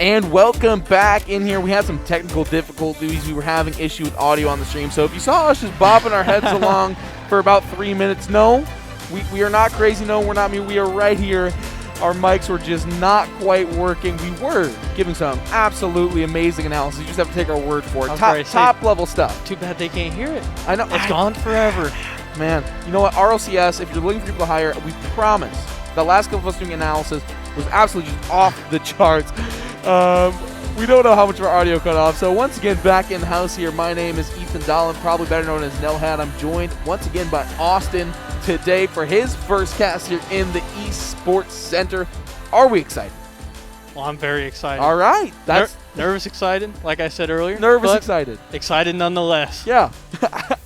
And welcome back in here. We had some technical difficulties. We were having issue with audio on the stream. So if you saw us just bopping our heads along for about 3 minutes, no, we are not crazy. No, we're not me. We are right here. Our mics were just not quite working. We were giving some absolutely amazing analysis. You just have to take our word for it. Top level stuff. Too bad they can't hear it. I know. It's gone forever. Man, you know what? RLCS, if you're looking for people to hire, we promise. The last couple of us doing analysis was absolutely just off the charts. We don't know how much of our audio cut off. So once again, back in house here, my name is Ethan Dolan, probably better known as Nelhat. I'm joined once again by Austin today for his first cast here in the Esports Center. Are we excited? Well, I'm very excited. All right. That's nervous excited, like I said earlier. Nervous excited. Excited nonetheless. Yeah,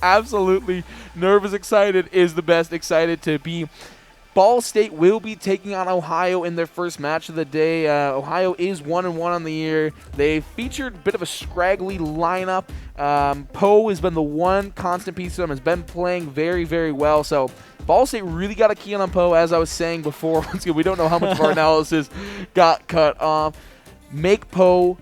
absolutely. Nervous excited is the best. Excited to be. Ball State will be taking on Ohio in their first match of the day. Ohio is 1-1 on the year. They featured a bit of a scraggly lineup. Poe has been the one constant piece of them, has been playing very, very well. So Ball State really got a key on Poe, as I was saying before. Once again, we don't know how much of our analysis got cut off. Make Poe.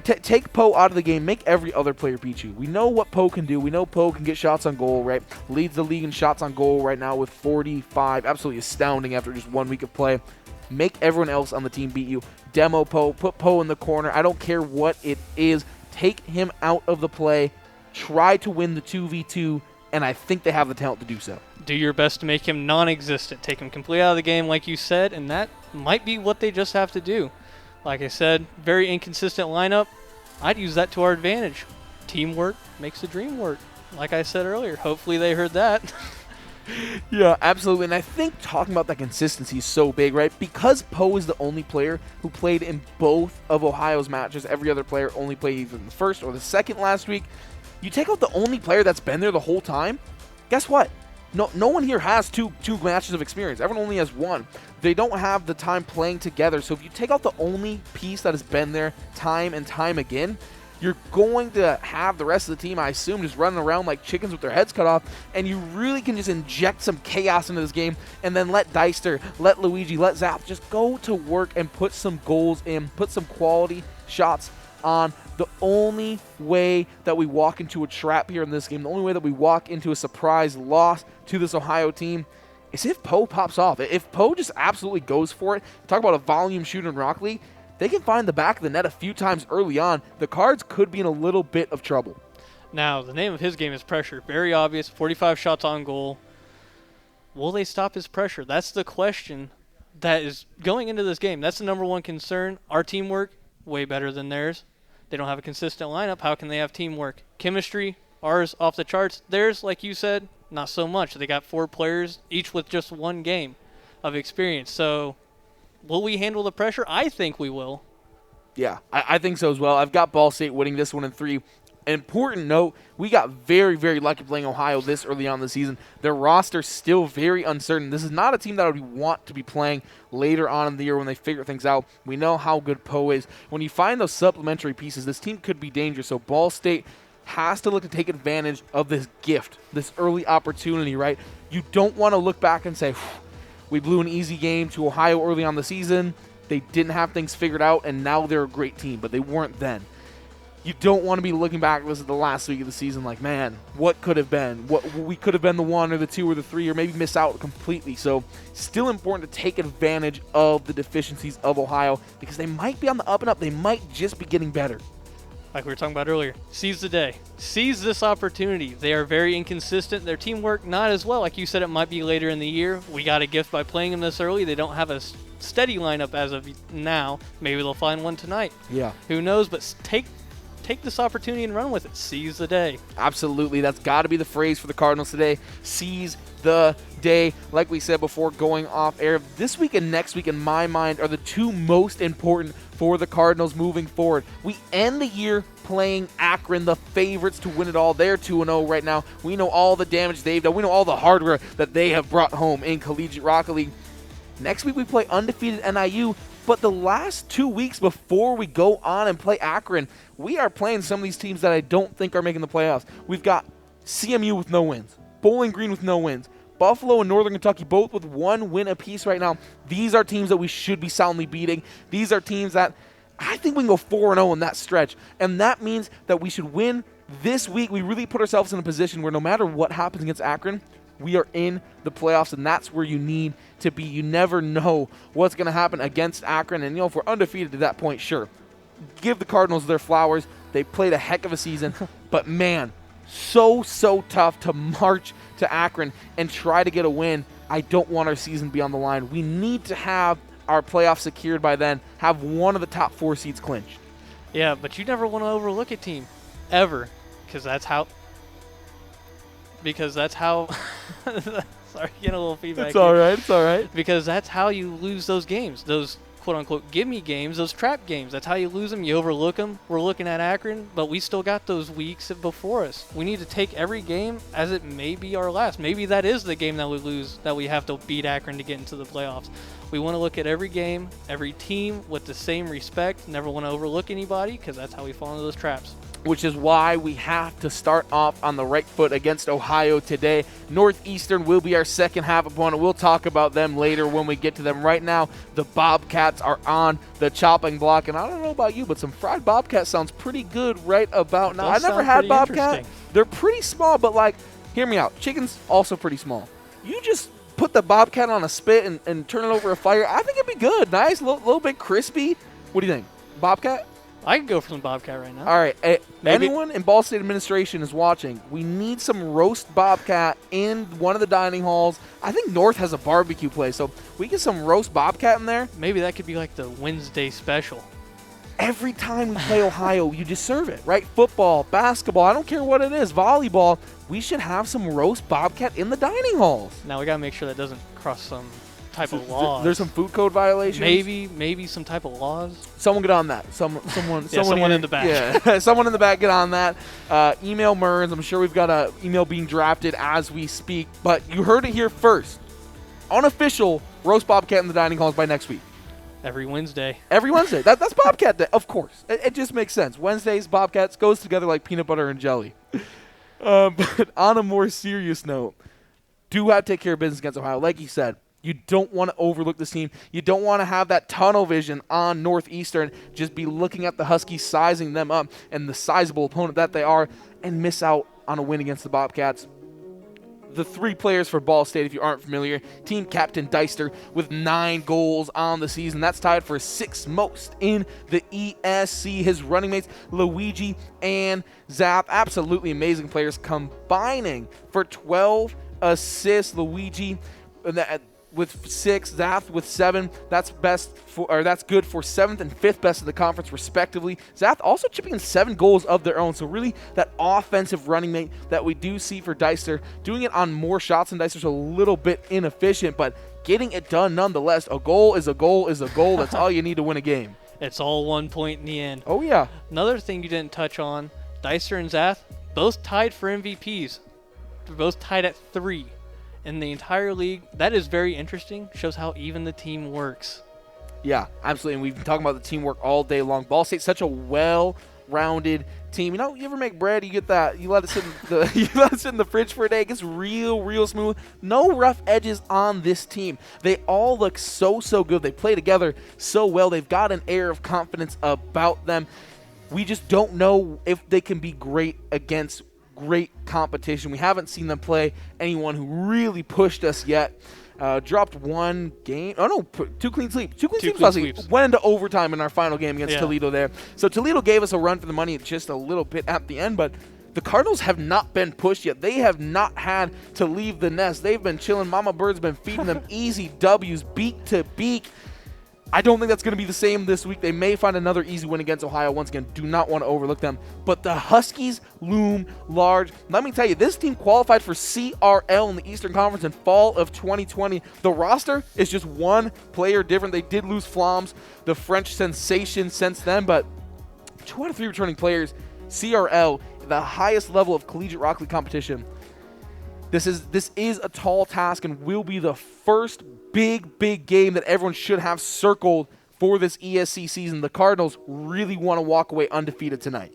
Take Poe out of the game. Make every other player beat you. We know what Poe can do. We know Poe can get shots on goal, right? Leads the league in shots on goal right now with 45. Absolutely astounding after just 1 week of play. Make everyone else on the team beat you. Demo Poe. Put Poe in the corner. I don't care what it is. Take him out of the play. Try to win the 2v2, and I think they have the talent to do so. Do your best to make him non-existent. Take him completely out of the game, like you said, and that might be what they just have to do. Like I said, very inconsistent lineup. I'd use that to our advantage. Teamwork makes the dream work. Like I said earlier, hopefully they heard that. Yeah, absolutely. And I think talking about that consistency is so big, right? Because Poe is the only player who played in both of Ohio's matches. Every other player only played either in the first or the second last week. You take out the only player that's been there the whole time, guess what? No one here has two matches of experience. Everyone only has one. They don't have the time playing together. So if you take out the only piece that has been there time and time again, you're going to have the rest of the team, I assume, just running around like chickens with their heads cut off, and you really can just inject some chaos into this game and then let Deister, let Luigi, let Zap just go to work and put some goals in, put some quality shots on. The only way that we walk into a trap here in this game, the only way that we walk into a surprise loss to this Ohio team is if Poe pops off. If Poe just absolutely goes for it, talk about a volume shooter in Rock League, they can find the back of the net a few times early on. The Cards could be in a little bit of trouble. Now, the name of his game is pressure. Very obvious, 45 shots on goal. Will they stop his pressure? That's the question that is going into this game. That's the number one concern. Our teamwork, way better than theirs. They don't have a consistent lineup. How can they have teamwork? Chemistry, ours off the charts. Theirs, like you said, not so much. They got 4 players, each with just 1 game of experience. So will we handle the pressure? I think we will. Yeah, I think so as well. I've got Ball State winning this one in 3. An important note, we got very, very lucky playing Ohio this early on in the season. Their roster's still very uncertain. This is not a team that we want to be playing later on in the year when they figure things out. We know how good Poe is. When you find those supplementary pieces, this team could be dangerous. So Ball State has to look to take advantage of this gift, this early opportunity, right? You don't want to look back and say, we blew an easy game to Ohio early on the season. They didn't have things figured out, and now they're a great team, but they weren't then. You don't want to be looking back, this is the last week of the season, like, man, what could have been? What we could have been the 1 or the 2 or the 3, or maybe miss out completely. So still important to take advantage of the deficiencies of Ohio because they might be on the up and up. They might just be getting better. Like we were talking about earlier, seize the day. Seize this opportunity. They are very inconsistent. Their teamwork, not as well. Like you said, it might be later in the year. We got a gift by playing them this early. They don't have a steady lineup as of now. Maybe they'll find one tonight. Yeah. Who knows? But take this opportunity and run with it. Seize the day. Absolutely. That's got to be the phrase for the Cardinals today. Seize the day. Like we said before going off air, this week and next week in my mind are the 2 most important for the Cardinals moving forward. We end the year playing Akron, the favorites to win it all. They're 2-0 right now. We know all the damage they've done. We know all the hardware that they have brought home in Collegiate Rocket League. Next week we play undefeated NIU, but the last 2 weeks before we go on and play Akron, we are playing some of these teams that I don't think are making the playoffs. We've got CMU with no wins, Bowling Green with no wins, Buffalo and Northern Kentucky both with 1 win apiece right now. These are teams that we should be soundly beating. These are teams that I think we can go 4-0 in that stretch, and that means that we should win this week. We really put ourselves in a position where no matter what happens against Akron, we are in the playoffs, and that's where you need to be. You never know what's going to happen against Akron, and if we're undefeated to that point, sure, give the Cardinals their flowers. They played a heck of a season, but man, so tough to march to Akron and try to get a win. I don't want our season to be on the line. We need to have our playoffs secured by then, have one of the top 4 seeds clinched. Yeah, but you never want to overlook a team, ever, because that's how. Sorry, getting a little feedback. It's all right. It's all right. Because that's how you lose those games, those quote-unquote gimme games, those trap games. That's how you lose them. You overlook them. We're looking at Akron, but we still got those weeks before us. We need to take every game as it may be our last. Maybe that is the game that we lose, that we have to beat Akron to get into the playoffs. We want to look at every game, every team with the same respect. Never want to overlook anybody, because that's how we fall into those traps. Which is why we have to start off on the right foot against Ohio today. Northeastern will be our second half opponent. We'll talk about them later when we get to them. Right now, the Bobcats are on the chopping block, and I don't know about you, but some fried Bobcat sounds pretty good right about now. I never had Bobcat. They're pretty small, but like, hear me out. Chicken's also pretty small. You just put the Bobcat on a spit and turn it over a fire. I think it'd be good. Nice, little bit crispy. What do you think? Bobcat? I could go for some Bobcat right now. All right. Anyone in Ball State administration is watching. We need some roast Bobcat in one of the dining halls. I think North has a barbecue place, so we get some roast Bobcat in there. Maybe that could be like the Wednesday special. Every time we play Ohio, you just serve it, right? Football, basketball, I don't care what it is, volleyball. We should have some roast Bobcat in the dining halls. Now we got to make sure that doesn't cross some type of laws. There's some food code violations. Maybe some type of laws. Someone get on that. Someone in the back. Yeah, someone in the back get on that. Email Merns. I'm sure we've got an email being drafted as we speak. But you heard it here first. Unofficial roast Bobcat in the dining halls by next week. Every Wednesday. Every Wednesday. That's Bobcat Day, of course. It just makes sense. Wednesdays, Bobcats goes together like peanut butter and jelly. But on a more serious note, do have to take care of business against Ohio. Like you said, you don't want to overlook this team. You don't want to have that tunnel vision on Northeastern, just be looking at the Huskies, sizing them up, and the sizable opponent that they are, and miss out on a win against the Bobcats. The 3 players for Ball State, if you aren't familiar, team captain Deister with 9 goals on the season. That's tied for 6th most in the ESC. His running mates, Luigi and Zap, absolutely amazing players, combining for 12 assists. Luigi with 6, Zath with 7. That's good for 7th and 5th best in the conference, respectively. Zath also chipping in 7 goals of their own. So really, that offensive running mate that we do see for Deister, doing it on more shots than Deister's a little bit inefficient, but getting it done nonetheless. A goal is a goal is a goal. That's all you need to win a game. It's all 1 point in the end. Oh yeah. Another thing you didn't touch on: Deister and Zath both tied for MVPs. They're both tied at 3. In the entire league. That is very interesting. Shows how even the team works. Yeah, absolutely. And we've been talking about the teamwork all day long. Ball State's such a well-rounded team. You know, you ever make bread, you get that, you let it sit in the fridge for a day. It gets real smooth. No rough edges on this team. They all look so good. They play together so well. They've got an air of confidence about them. We just don't know if they can be great against great competition. We haven't seen them play anyone who really pushed us yet. Dropped 1 game. Oh, no, 2 clean sweeps. 2 clean sweeps. Went into overtime in our final game against Toledo there. So Toledo gave us a run for the money just a little bit at the end, but the Cardinals have not been pushed yet. They have not had to leave the nest. They've been chilling. Mama Bird's been feeding them easy W's, beak to beak. I don't think that's going to be the same this week. They may find another easy win against Ohio. Once again, do not want to overlook them. But the Huskies loom large. Let me tell you, this team qualified for CRL in the Eastern Conference in fall of 2020. The roster is just 1 player different. They did lose Flams, the French sensation, since then. But 2 out of 3 returning players, CRL, the highest level of collegiate Rock League competition. This is a tall task and will be the first big game that everyone should have circled for this ESC season. The Cardinals really want to walk away undefeated tonight.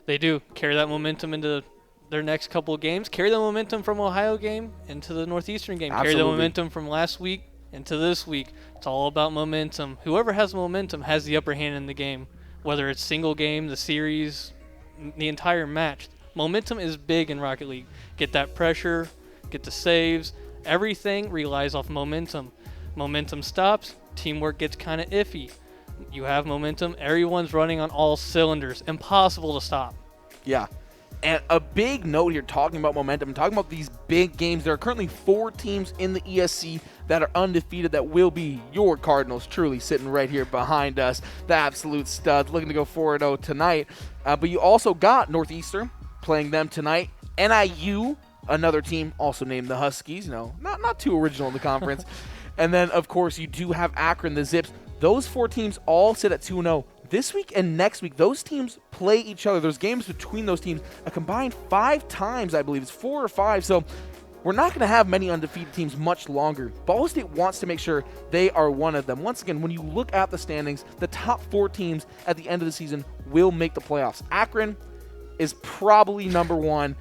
They do. Carry that momentum into their next couple of games. Carry the momentum from Ohio game into the Northeastern game. Absolutely. Carry the momentum from last week into this week. It's all about momentum. Whoever has momentum has the upper hand in the game. whether it's single game, the series, the entire match. Momentum is big in Rocket League. Get that pressure, get the saves. Everything relies off momentum. Momentum stops, teamwork gets kind of iffy. You have momentum, everyone's running on all cylinders. Impossible to stop. Yeah. And a big note here, talking about momentum, talking about these big games. There are currently 4 teams in the ESC that are undefeated that will be your Cardinals, truly sitting right here behind us. The absolute studs, looking to go 4-0 tonight. But you also got Northeastern playing them tonight. NIU, another team also named the Huskies. Not too original in the conference. And then, of course, you do have Akron, the Zips. Those 4 teams all sit at 2-0. This week and next week, those teams play each other. There's games between those teams a combined 5 times, I believe. It's 4 or 5. So we're not going to have many undefeated teams much longer. Ball State wants to make sure they are one of them. Once again, when you look at the standings, the top 4 teams at the end of the season will make the playoffs. Akron is probably number 1.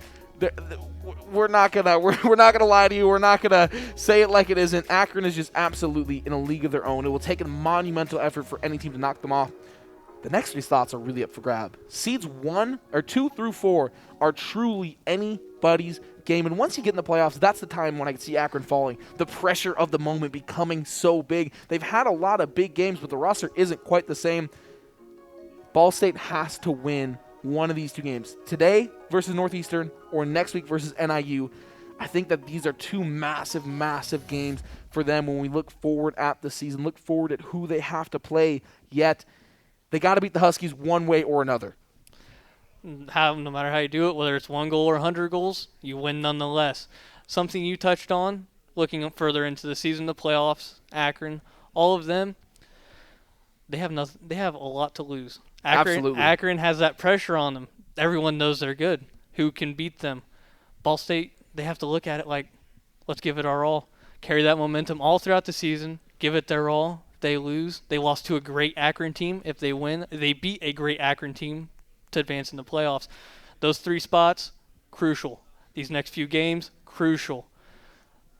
We're not gonna lie to you. We're not gonna say it like it isn't. Akron is just absolutely in a league of their own. It will take a monumental effort for any team to knock them off. The next 3 slots are really up for grab. Seeds 2 through 4 are truly anybody's game. And once you get in the playoffs, that's the time when I can see Akron falling. The pressure of the moment becoming so big. They've had a lot of big games, but the roster isn't quite the same. Ball State has to win one of these 2 games. Today versus Northeastern or next week versus NIU. I think that these are 2 massive, massive games for them when we look forward at the season, look forward at who they have to play yet. They got to beat the Huskies one way or another. No matter how you do it, whether it's 1 goal or 100 goals, you win nonetheless. Something you touched on, looking further into the season, the playoffs, Akron, all of them, they have nothing. They have a lot to lose. Absolutely. Akron has that pressure on them. Everyone knows they're good. Who can beat them? Ball State, they have to look at it like, let's give it our all. Carry that momentum all throughout the season. Give it their all. They lose. They lost to a great Akron team. If they win, they beat a great Akron team to advance in the playoffs. Those 3 spots, crucial. These next few games, crucial.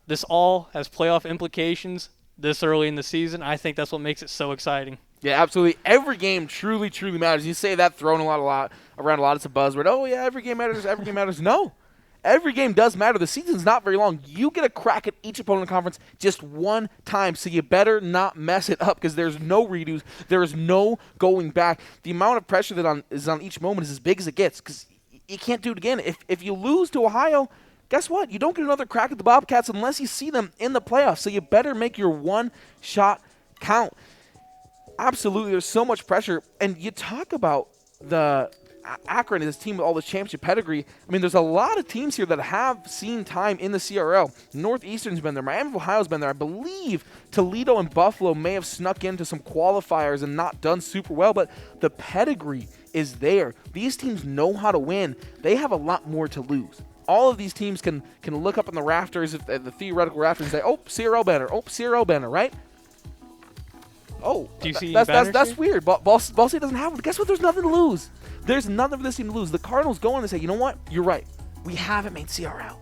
This all has playoff implications this early in the season. I think that's what makes it so exciting. Yeah, absolutely. Every game truly, truly matters. You say that thrown around a lot. It's a buzzword. Oh, yeah, every game matters. Every game matters. No. Every game does matter. The season's not very long. You get a crack at each opponent in the conference just one time, so you better not mess it up because there's no redos. There is no going back. The amount of pressure that is on each moment is as big as it gets because you can't do it again. If you lose to Ohio, guess what? You don't get another crack at the Bobcats unless you see them in the playoffs, so you better make your one shot count. Absolutely, there's so much pressure. And you talk about the Akron, this team with all this championship pedigree. I mean, there's a lot of teams here that have seen time in the CRL. Northeastern's been there. Miami of Ohio's been there. I believe Toledo and Buffalo may have snuck into some qualifiers and not done super well, but the pedigree is there. These teams know how to win. They have a lot more to lose. All of these teams can look up in the rafters, the theoretical rafters, and say, oh, CRL banner, right? Oh, do you see that's weird. Ball State doesn't have it. Guess what? There's nothing to lose. There's nothing for this team to lose. The Cardinals go in and say, you know what? You're right. We haven't made CRL,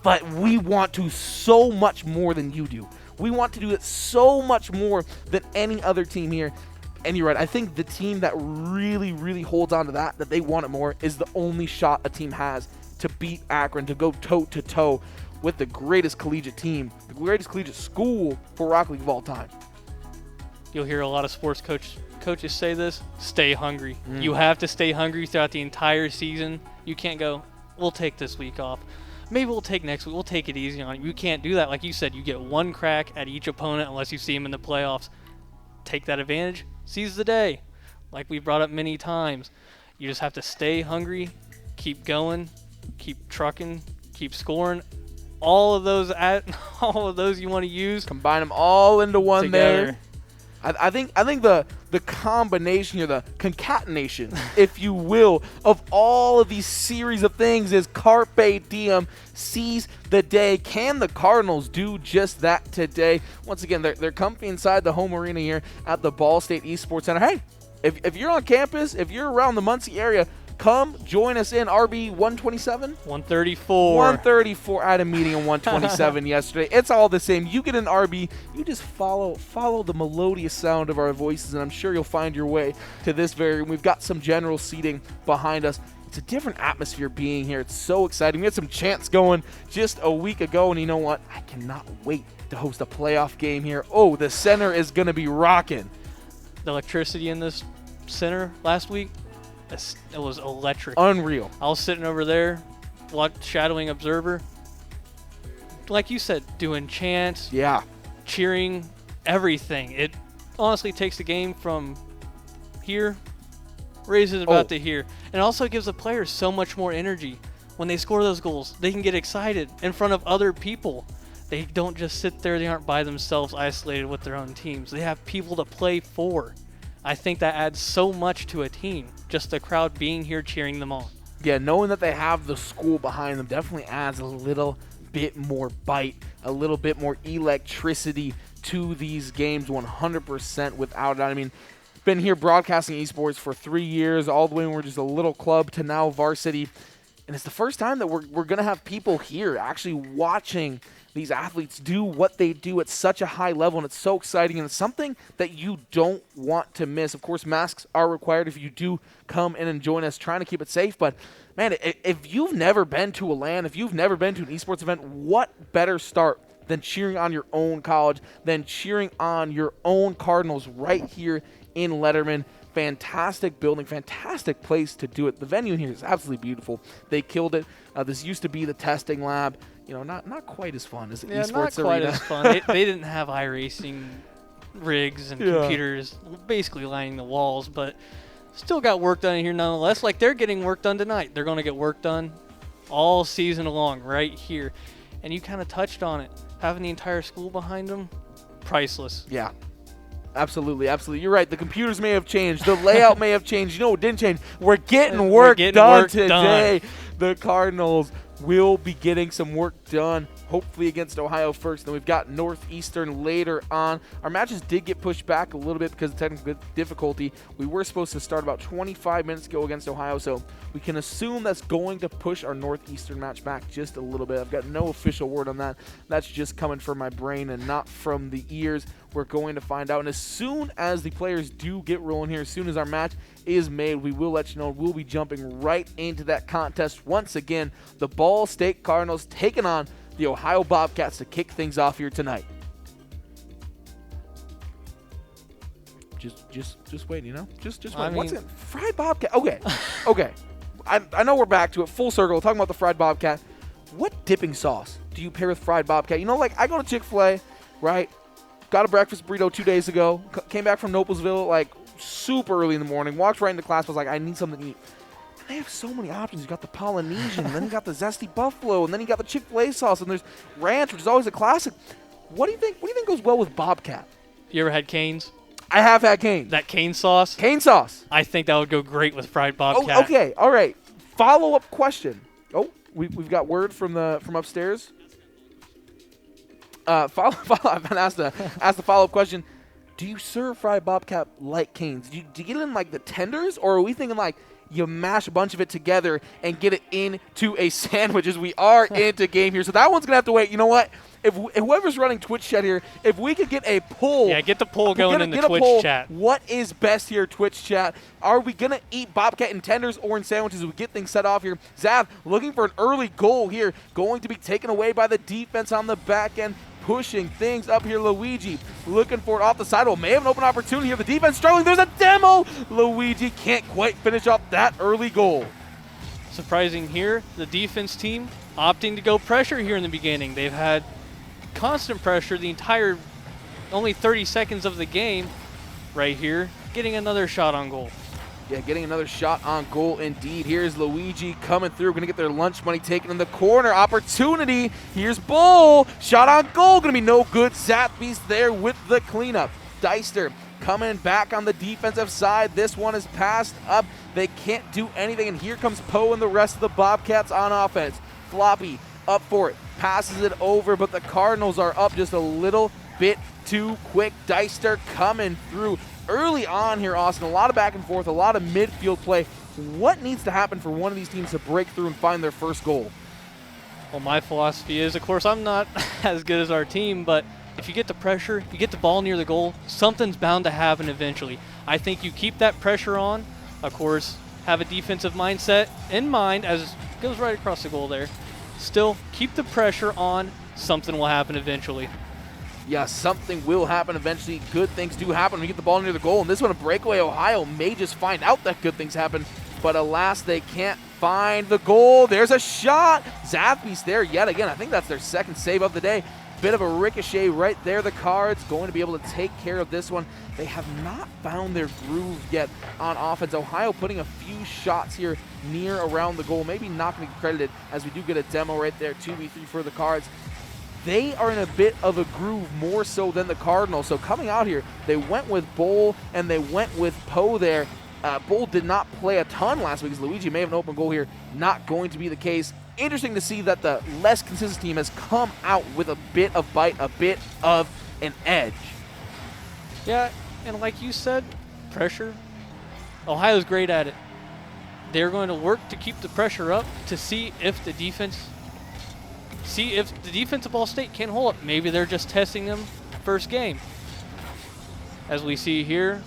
but we want to so much more than you do. We want to do it so much more than any other team here. And you're right. I think the team that really, really holds on to that they want it more, is the only shot a team has to beat Akron, to go toe-to-toe with the greatest collegiate team, the greatest collegiate school for Rocket League of all time. You'll hear a lot of sports coaches say this: stay hungry. You have to stay hungry throughout the entire season. You can't go, we'll take this week off. Maybe we'll take next week. We'll take it easy on it. You can't do that. Like you said, you get one crack at each opponent unless you see them in the playoffs. Take that advantage. Seize the day. Like we brought up many times. You just have to stay hungry, keep going, keep trucking, keep scoring. All of those you want to use. Combine them all into one together. There. I think the combination or the concatenation, if you will, of all of these series of things is Carpe Diem. Seize the day. Can the Cardinals do just that today? Once again, they're comfy inside the home arena here at the Ball State Esports Center. Hey, if you're on campus, if you're around the Muncie area, come join us in RB 127. 134. 134. I had a meeting in 127 yesterday. It's all the same. You get an RB, you just follow the melodious sound of our voices, and I'm sure you'll find your way to this very room. We've got some general seating behind us. It's a different atmosphere being here. It's so exciting. We had some chants going just a week ago, and you know what? I cannot wait to host a playoff game here. Oh, the center is going to be rocking. The electricity in this center last week, it was electric. Unreal. I was sitting over there, shadowing observer. Like you said, doing chants, Yeah. cheering, everything. It honestly takes the game from here, raises it about to here. And also gives the players so much more energy. When they score those goals, they can get excited in front of other people. They don't just sit there. They aren't by themselves isolated with their own teams. They have people to play for. I think that adds so much to a team, just the crowd being here cheering them on. Yeah, knowing that they have the school behind them definitely adds a little bit more bite, a little bit more electricity to these games 100% without it. I mean, been here broadcasting esports for 3 years, all the way when we're just a little club to now varsity. And it's the first time that we're going to have people here actually watching these athletes do what they do at such a high level, and it's so exciting, and it's something that you don't want to miss. Of course, masks are required if you do come in and join us, trying to keep it safe. But, man, if you've never been to a LAN, if you've never been to an esports event, what better start than cheering on your own college, than cheering on your own Cardinals right here in Letterman? Fantastic building, fantastic place to do it. The venue here is absolutely beautiful. They killed it. This used to be the testing lab. You know, not quite as fun as the esports not quite arena. as fun. They didn't have iRacing rigs and computers basically lining the walls, but still got work done in here nonetheless. Like they're getting work done tonight. They're going to get work done all season long right here. And you kind of touched on it. Having the entire school behind them, priceless. Yeah. Absolutely, absolutely. You're right. The computers may have changed. The layout may have changed. You know what didn't change? We're getting work done today. The Cardinals will be getting some work done, hopefully against Ohio first. Then we've got Northeastern later on. Our matches did get pushed back a little bit because of technical difficulty. We were supposed to start about 25 minutes ago against Ohio, so we can assume that's going to push our Northeastern match back just a little bit. I've got no official word on that. That's just coming from my brain and not from the ears. We're going to find out. And as soon as the players do get rolling here, as soon as our match is made, we will let you know. We'll be jumping right into that contest. Once again, the Ball State Cardinals taking on the Ohio Bobcats to kick things off here tonight. Just wait, you know? Just wait. What's it? Fried Bobcat. Okay. Okay. I know we're back to it. Full circle. Talking about the fried Bobcat. What dipping sauce do you pair with fried Bobcat? You know, like I go to Chick-fil-A, right? Got a breakfast burrito 2 days ago. Came back from Noblesville like super early in the morning. Walked right into class. Was like, I need something to eat. And they have so many options. You got the Polynesian, and then you got the zesty buffalo, and then you got the Chick-fil-A sauce, and there's ranch, which is always a classic. What do you think? What do you think goes well with Bobcat? You ever had Cane's? I have had Cane. That cane sauce? Cane sauce. I think that would go great with fried Bobcat. Oh, okay. All right. Follow-up question. Oh, we've got word from upstairs. I've been asked the follow-up question. Do you serve fried Bobcat like Cane's? Do you get it in like the tenders, or are we thinking like you mash a bunch of it together and get it into a sandwich as we are into game here? So that one's going to have to wait. You know what? If whoever's running Twitch chat here, if we could get a poll. Yeah, get the poll going in the Twitch chat. What is best here, Twitch chat? Are we going to eat Bobcat in tenders or in sandwiches as we get things set off here? Zav looking for an early goal here. Going to be taken away by the defense on the back end. Pushing things up here, Luigi looking for it off the sidewall. May have an open opportunity here. The defense struggling. There's a demo. Luigi can't quite finish off that early goal. Surprising here, the defense team opting to go pressure here in the beginning. They've had constant pressure the entire only 30 seconds of the game right here, getting another shot on goal. Yeah, getting another shot on goal indeed. Here's Luigi coming through. Going to get their lunch money taken in the corner. Opportunity. Here's Bull. Shot on goal. Going to be no good. Zappies there with the cleanup. Deister coming back on the defensive side. This one is passed up. They can't do anything. And here comes Poe and the rest of the Bobcats on offense. Floppy up for it. Passes it over, but the Cardinals are up just a little bit too quick. Deister coming through. Early on here, Austin, a lot of back and forth, a lot of midfield play. What needs to happen for one of these teams to break through and find their first goal? Well, my philosophy is, of course, I'm not as good as our team, but if you get the pressure, you get the ball near the goal, something's bound to happen eventually. I think you keep that pressure on, of course, have a defensive mindset in mind as it goes right across the goal there. Still, keep the pressure on, something will happen eventually. Yeah, something will happen eventually. Good things do happen when you get the ball near the goal. And this one, a breakaway, Ohio may just find out that good things happen. But alas, they can't find the goal. There's a shot. Zathby's there yet again. I think that's their second save of the day. Bit of a ricochet right there. The Cards going to be able to take care of this one. They have not found their groove yet on offense. Ohio putting a few shots here near around the goal. Maybe not going to be credited as we do get a demo right there. 2v3 for the Cards. They are in a bit of a groove more so than the Cardinals. So coming out here, they went with Bowl and they went with Poe there. Bowl did not play a ton last week as Luigi may have an open goal here. Not going to be the case. Interesting to see that the less consistent team has come out with a bit of bite, a bit of an edge. Yeah, and like you said, pressure. Ohio's great at it. They're going to work to keep the pressure up to see if the defense of Ball State can hold up. Maybe they're just testing them first game. As we see here.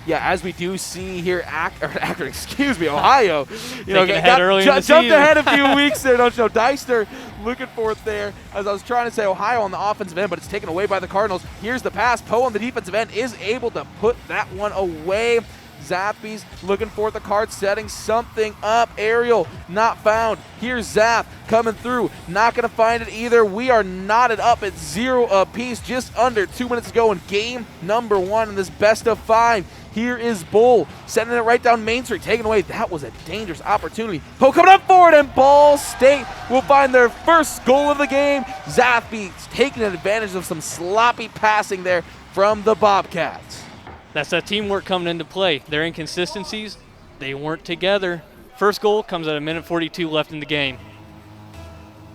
Yeah, as we do see here, Akron, excuse me, Ohio. Jumped ahead a few weeks there, don't you know? Deister looking for it there. As I was trying to say, Ohio on the offensive end, but it's taken away by the Cardinals. Here's the pass. Poe on the defensive end is able to put that one away. Zappy's looking for the Cards, setting something up. Aerial, not found. Here's Zapp coming through. Not going to find it either. We are knotted up at 0 apiece. Just under 2 minutes to go in game number 1 in this best of 5. Here is Bull sending it right down Main Street, taking away. That was a dangerous opportunity. Poe coming up for it, and Ball State will find their first goal of the game. Zappy's taking advantage of some sloppy passing there from the Bobcats. That's that teamwork coming into play. Their inconsistencies, they weren't together. First goal comes at a minute 42 left in the game.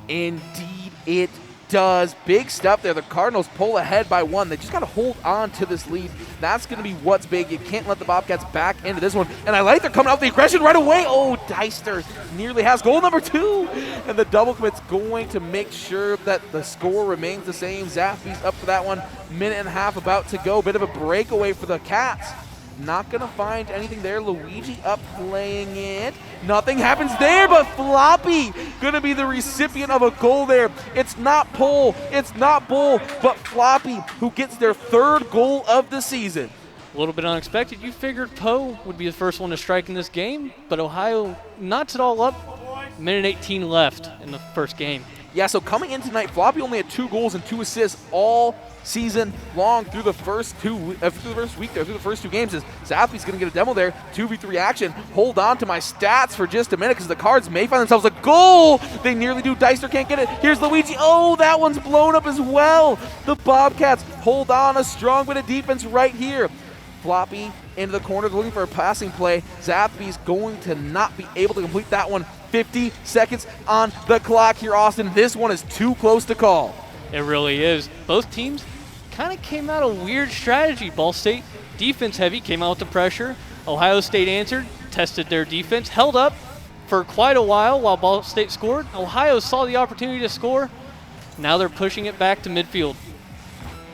Indeed it does. Big stuff there. The Cardinals pull ahead by 1. They just got to hold on to this lead. That's going to be what's big. You can't let the Bobcats back into this one. And I like they're coming out with the aggression right away. Oh, Deister nearly has goal number 2. And the double commit's going to make sure that the score remains the same. Zappy's up for that one. Minute and a half about to go. Bit of a breakaway for the Cats. Not going to find anything there. Luigi up playing it. Nothing happens there, but Floppy going to be the recipient of a goal there. It's not Pole, it's not Bull, but Floppy who gets their 3rd goal of the season. A little bit unexpected. You figured Poe would be the first one to strike in this game, but Ohio knots it all up. Minute 18 left in the first game. Yeah, so coming in tonight, Floppy only had 2 goals and 2 assists all season long through the first week there, through the first 2 games. As Zappy's going to get a demo there, 2v3 action. Hold on to my stats for just a minute because the Cards may find themselves a goal. They nearly do. Deister can't get it. Here's Luigi. Oh, that one's blown up as well. The Bobcats hold on, a strong bit of defense right here. Floppy into the corner looking for a passing play. Zappy's going to not be able to complete that one. 50 seconds on the clock here, Austin. This one is too close to call. It really is. Both teams kind of came out a weird strategy. Ball State, defense heavy, came out with the pressure. Ohio State answered, tested their defense, held up for quite a while Ball State scored. Ohio saw the opportunity to score. Now they're pushing it back to midfield.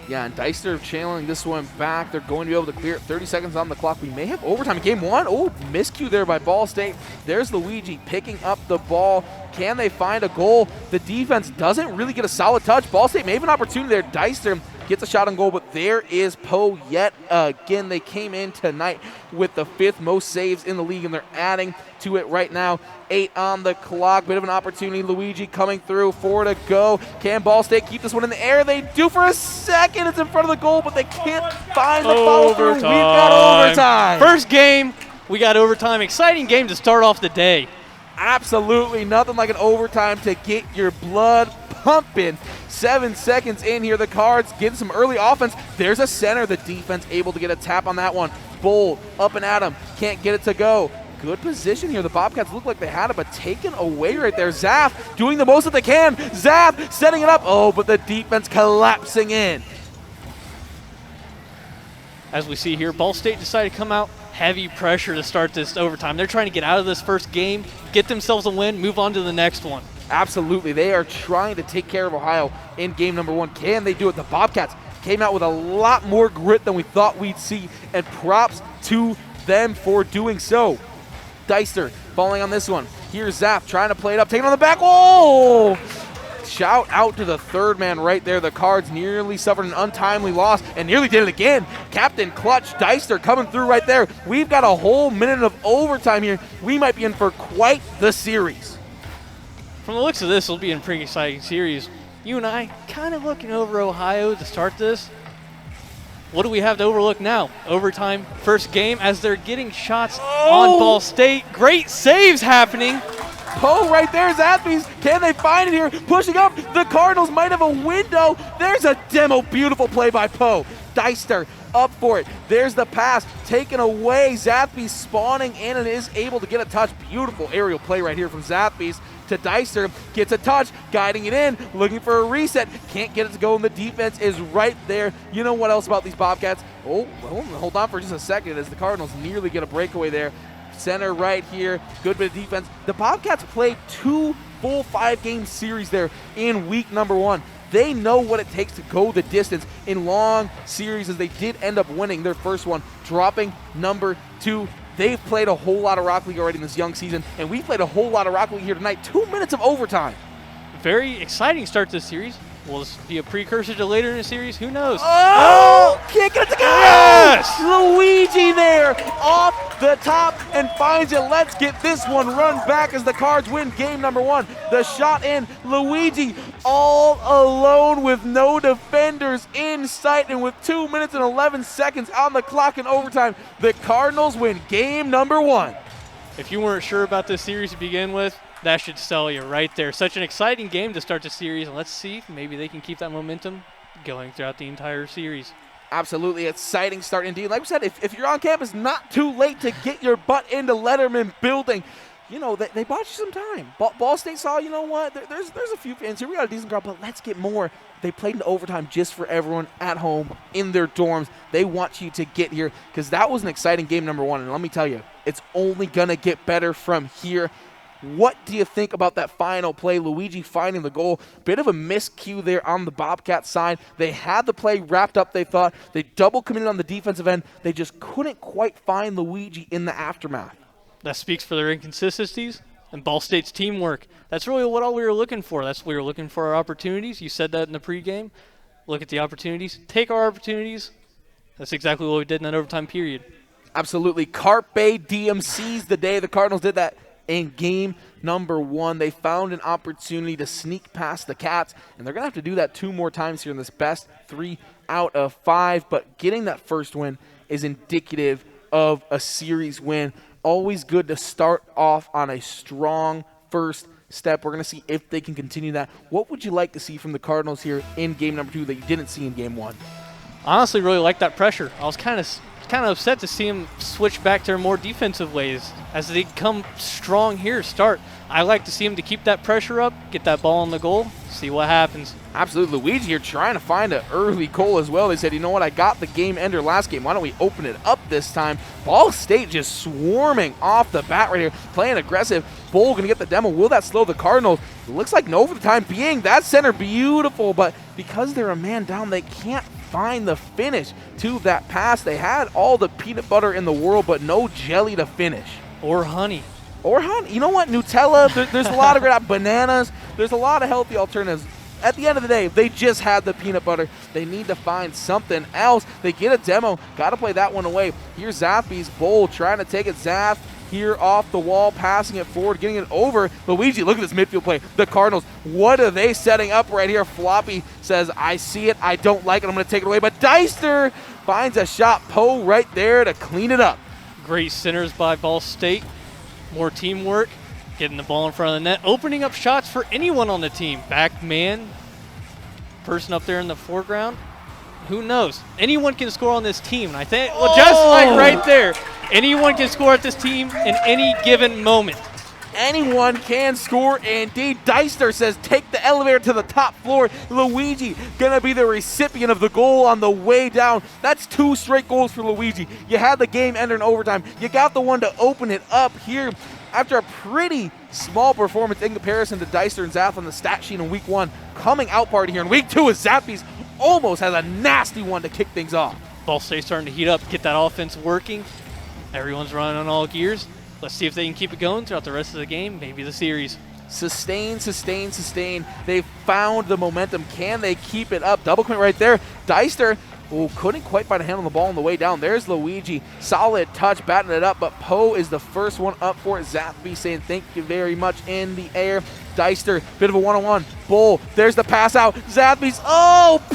Yeah, and Deister channeling this one back. They're going to be able to clear it. 30 seconds on the clock. We may have overtime in game 1. Oh, miscue there by Ball State. There's Luigi picking up the ball. Can they find a goal? The defense doesn't really get a solid touch. Ball State may have an opportunity there. Deister gets a shot on goal, but there is Poe yet again. They came in tonight with the 5th most saves in the league, and they're adding to it right now. 8 on the clock. Bit of an opportunity. Luigi coming through. 4 to go. Can Ball State keep this one in the air? They do for a second. It's in front of the goal, but they can't find the follow-through. We've got overtime. First game, we got overtime. Exciting game to start off the day. Absolutely nothing like an overtime to get your blood pumping. 7 seconds in here. The Cards getting some early offense. There's a center. The defense able to get a tap on that one. Bull up and at him. Can't get it to go. Good position here. The Bobcats look like they had it, but taken away right there. Zapp doing the most that they can. Zapp setting it up. Oh, but the defense collapsing in. as we see here, Ball State decided to come out heavy pressure to start this overtime. They're trying to get out of this first game, get themselves a win, move on to the next one. Absolutely. They are trying to take care of Ohio in game number 1. Can they do it? The Bobcats came out with a lot more grit than we thought we'd see, and props to them for doing so. Deister falling on this one. Here's Zap trying to play it up, taking on the back. Oh! Shout out to the third man right there. The Cards nearly suffered an untimely loss and nearly did it again. Captain Clutch Deister coming through right there. We've got a whole minute of overtime here. We might be in for quite the series. From the looks of this, it'll be a pretty exciting series. You and I kind of looking over Ohio to start this. What do we have to overlook now? Overtime, first game, as they're getting shots on Ball State. Great saves happening. Poe right there, Zathby's. Can they find it here? Pushing up. The Cardinals might have a window. There's a demo. Beautiful play by Poe. Deister up for it. There's the pass taken away. Zathby's spawning in and is able to get a touch. Beautiful aerial play right here from Zathby's to Deister. Gets a touch, guiding it in, looking for a reset. Can't get it to go, and the defense is right there. You know what else about these Bobcats? Oh, hold on for just a second as the Cardinals nearly get a breakaway there. Center right here, good bit of defense. The Bobcats played 2 full 5-game series there in week number 1. They know what it takes to go the distance in long series, as they did end up winning their first one, dropping number 2. They've played a whole lot of Rock League already in this young season, and we played a whole lot of Rock League here tonight. 2 minutes of overtime. Very exciting start to this series. Will this be a precursor to later in the series? Who knows? Oh! Can't get it to go! Yes! Luigi there off the top and finds it. Let's get this one run back as the Cards win game number 1. The shot in. Luigi all alone with no defenders in sight, and with 2 minutes and 11 seconds on the clock in overtime, the Cardinals win game number 1. If you weren't sure about this series to begin with, that should sell you right there. Such an exciting game to start the series, and let's see if maybe they can keep that momentum going throughout the entire series. Absolutely exciting start indeed. Like we said, if you're on campus, not too late to get your butt into Letterman building. You know, they bought you some time. Ball State saw, you know what, there's a few fans here. We got a decent crowd, but let's get more. They played in overtime just for everyone at home, in their dorms. They want you to get here because that was an exciting game number 1. And let me tell you, it's only going to get better from here. What do you think about that final play? Luigi finding the goal. Bit of a miscue there on the Bobcat side. They had the play wrapped up, they thought. They double committed on the defensive end. They just couldn't quite find Luigi in the aftermath. That speaks for their inconsistencies and Ball State's teamwork. That's really what all we were looking for. That's what we were looking for, our opportunities. You said that in the pregame. Look at the opportunities. Take our opportunities. That's exactly what we did in that overtime period. Absolutely. Carpe diem seized the day. The Cardinals did that in game number 1. They found an opportunity to sneak past the Cats, and they're going to have to do that 2 more times here in this best 3 out of 5. But getting that first win is indicative of a series win. Always good to start off on a strong first step. We're going to see if they can continue that. What would you like to see from the Cardinals here in game number 2 that you didn't see in game 1? Honestly, really like that pressure. I was kind of upset to see them switch back to their more defensive ways as they come strong here to start. I like to see them to keep that pressure up, get that ball on the goal, see what happens. Absolutely. Luigi here trying to find an early goal as well. They said, you know what, I got the game ender last game. Why don't we open it up this time? Ball State just swarming off the bat right here, playing aggressive. Bull going to get the demo. Will that slow the Cardinals? It looks like no for the time being. That center beautiful, but because they're a man down, they can't find the finish to that pass. They had all the peanut butter in the world, but no jelly to finish. Or honey. Or honey. You know what? Nutella. There's a lot of great bananas. There's a lot of healthy alternatives. At the end of the day, they just had the peanut butter. They need to find something else. They get a demo. Got to play that one away. Here's Zathby's Bowl trying to take it. Zath here off the wall, passing it forward, getting it over. Luigi, look at this midfield play. The Cardinals, what are they setting up right here? Floppy says, I see it. I don't like it. I'm going to take it away. But Deister finds a shot. Poe right there to clean it up. Great centers by Ball State. More teamwork. Getting the ball in front of the net. Opening up shots for anyone on the team. Back man. Person up there in the foreground. Who knows? Anyone can score on this team. And I think, well, just like right there, anyone can score at this team in any given moment. anyone can score. Indeed, Deister says take the elevator to the top floor. Luigi gonna be the recipient of the goal on the way down. That's 2 straight goals for Luigi. You had the game ender in overtime. You got the one to open it up here after a pretty small performance in comparison to Deister and Zath on the stat sheet in week 1. Coming out party here in week 2 is Zappies almost has a nasty one to kick things off. Ball State's starting to heat up, get that offense working. Everyone's running on all gears. Let's see if they can keep it going throughout the rest of the game, maybe the series. Sustain, sustain, sustain. They've found the momentum. Can they keep it up? Double commit right there. Deister couldn't quite find a hand on the ball on the way down. There's Luigi. Solid touch, batting it up, but Poe is the first one up for it. Zathby saying thank you very much in the air. Deister, bit of a one-on-one. Bull, there's the pass out. Zathby's,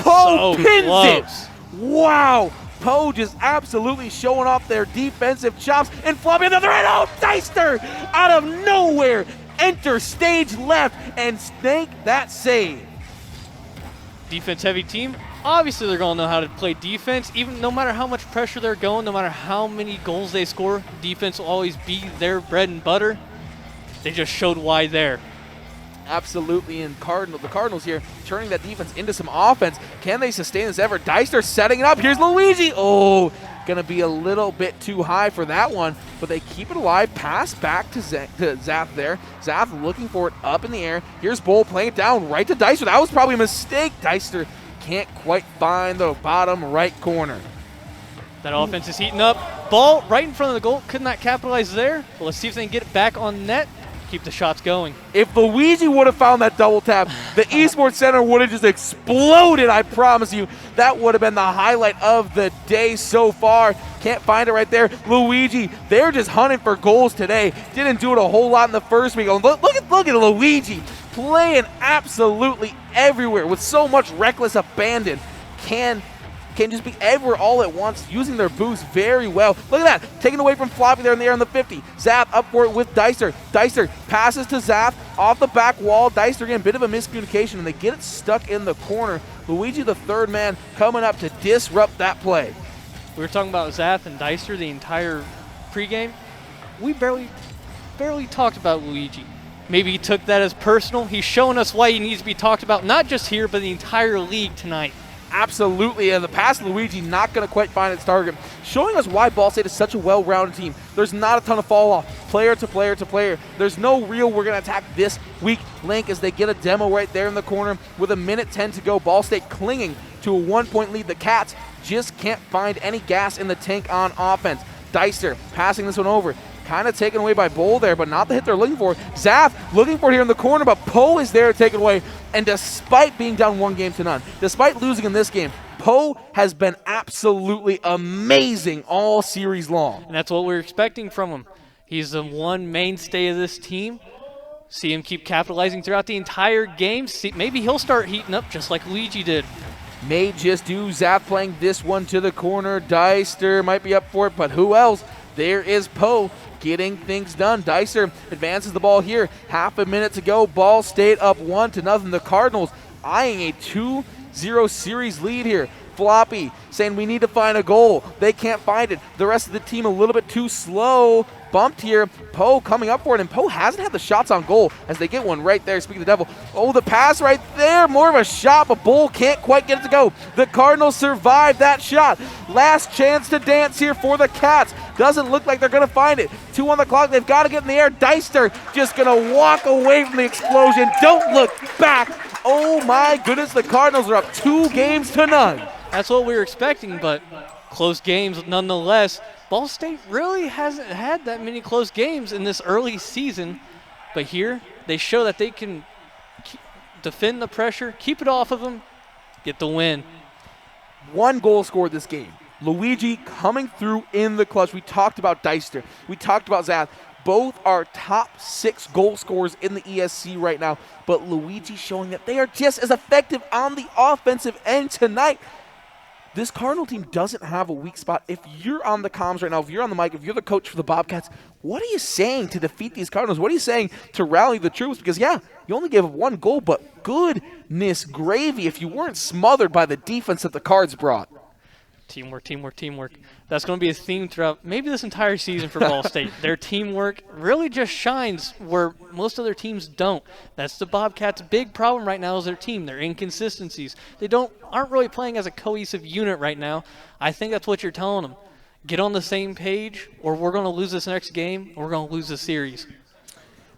Poe pins it. Wow. Poe just absolutely showing off their defensive chops and flopping another end. Deister out of nowhere. Enter stage left and snake that save. Defense heavy team. Obviously they're going to know how to play defense. Even no matter how much pressure they're going, no matter how many goals they score, defense will always be their bread and butter. They just showed why there. Absolutely, and the Cardinals here turning that defense into some offense. Can they sustain this ever? Deister setting it up. Here's Luigi. Gonna be a little bit too high for that one, but they keep it alive. Pass back to Zath there. Zath looking for it up in the air. Here's Bull playing it down right to Deister. That was probably a mistake. Deister can't quite find the bottom right corner. That offense is heating up. Ball right in front of the goal. Could not capitalize there. Well, let's see if they can get it back on net. Keep the shots going. If Luigi would have found that double tap, the Esports Center would have just exploded, I promise you. That would have been the highlight of the day so far. Can't find it right there. Luigi, they're just hunting for goals today. Didn't do it a whole lot in the first week. Look at Luigi playing absolutely everywhere with so much reckless abandon. Can just be everywhere all at once, using their boost very well. Look at that, taken away from Floppy there in the air on the 50. Zath up for it with Deister. Deister passes to Zath off the back wall. Deister again, bit of a miscommunication, and they get it stuck in the corner. Luigi, the third man, coming up to disrupt that play. We were talking about Zath and Deister the entire pregame. We barely talked about Luigi. Maybe he took that as personal. He's showing us why he needs to be talked about, not just here, but the entire league tonight. Absolutely, and the pass Luigi not going to quite find its target, showing us why Ball State is such a well-rounded team. There's not a ton of fall-off, player to player to player. There's no real we're going to attack this weak link as they get a demo right there in the corner with a minute 10 to go. Ball State clinging to a 1-point lead. The Cats just can't find any gas in the tank on offense. Deister passing this one over. Kind of taken away by Bull there, but not the hit they're looking for. Zath looking for it here in the corner, but Poe is there to take it away. And despite being down 1-0 despite losing in this game, Poe has been absolutely amazing all series long. And that's what we're expecting from him. He's the one mainstay of this team. See him keep capitalizing throughout the entire game. Maybe he'll start heating up just like Luigi did. May just do. Zath playing this one to the corner. Deister might be up for it, but who else? There is Poe getting things done. Deister advances the ball here. Half a minute to go. Ball State up 1-0. The Cardinals eyeing a 2-0 series lead here. Floppy saying we need to find a goal. They can't find it. The rest of the team a little bit too slow. Bumped here. Poe coming up for it, and Poe hasn't had the shots on goal as they get one right there. Speaking of the devil. The pass right there. More of a shot, but Bull can't quite get it to go. The Cardinals survive that shot. Last chance to dance here for the Cats. Doesn't look like they're going to find it. 2 on the clock. They've got to get in the air. Deister just going to walk away from the explosion. Don't look back. Oh my goodness, the Cardinals are up 2-0. That's what we were expecting, but close games nonetheless. Ball State really hasn't had that many close games in this early season, but here they show that they can defend the pressure, keep it off of them, get the win. 1 goal scored this game. Luigi coming through in the clutch. We talked about Deister. We talked about Zath. Both are top 6 goal scorers in the ESC right now, but Luigi showing that they are just as effective on the offensive end tonight. This Cardinal team doesn't have a weak spot. If you're on the comms right now, if you're on the mic, if you're the coach for the Bobcats, what are you saying to defeat these Cardinals? What are you saying to rally the troops? Because, yeah, you only gave up 1 goal, but goodness gravy if you weren't smothered by the defense that the Cards brought. Teamwork, teamwork, teamwork. That's going to be a theme throughout maybe this entire season for Ball State. Their teamwork really just shines where most other teams don't. That's the Bobcats' big problem right now is their team, their inconsistencies. They aren't really playing as a cohesive unit right now. I think that's what you're telling them. Get on the same page or we're going to lose this next game or we're going to lose the series.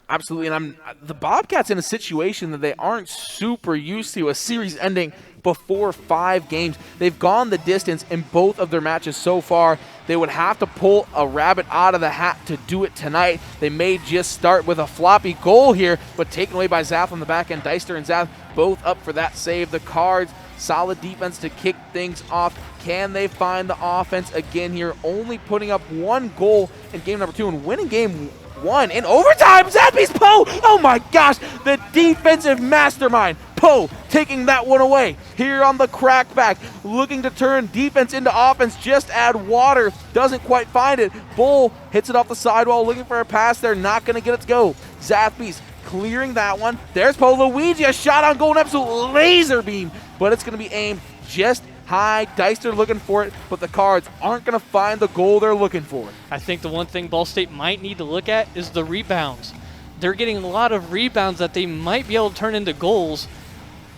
Absolutely, and the Bobcats in a situation that they aren't super used to, a series ending before 5 games. They've gone the distance in both of their matches so far. They would have to pull a rabbit out of the hat to do it tonight. They may just start with a floppy goal here, but taken away by Zath on the back end. Deister and Zath both up for that save. The Cards, solid defense to kick things off. Can they find the offense again here? Only putting up 1 goal in game number 2 and winning game 1 in overtime. Zappy's Poe. Oh my gosh, the defensive mastermind. Poe taking that one away. Here on the crackback, looking to turn defense into offense. Just add water. Doesn't quite find it. Bull hits it off the sidewall, looking for a pass there. Not going to get it to go. Zappy's clearing that one. There's Poe. Luigi, a shot on goal, an absolute laser beam, but it's going to be aimed just high. Deister looking for it, but the Cards aren't going to find the goal they're looking for. I think the one thing Ball State might need to look at is the rebounds. They're getting a lot of rebounds that they might be able to turn into goals.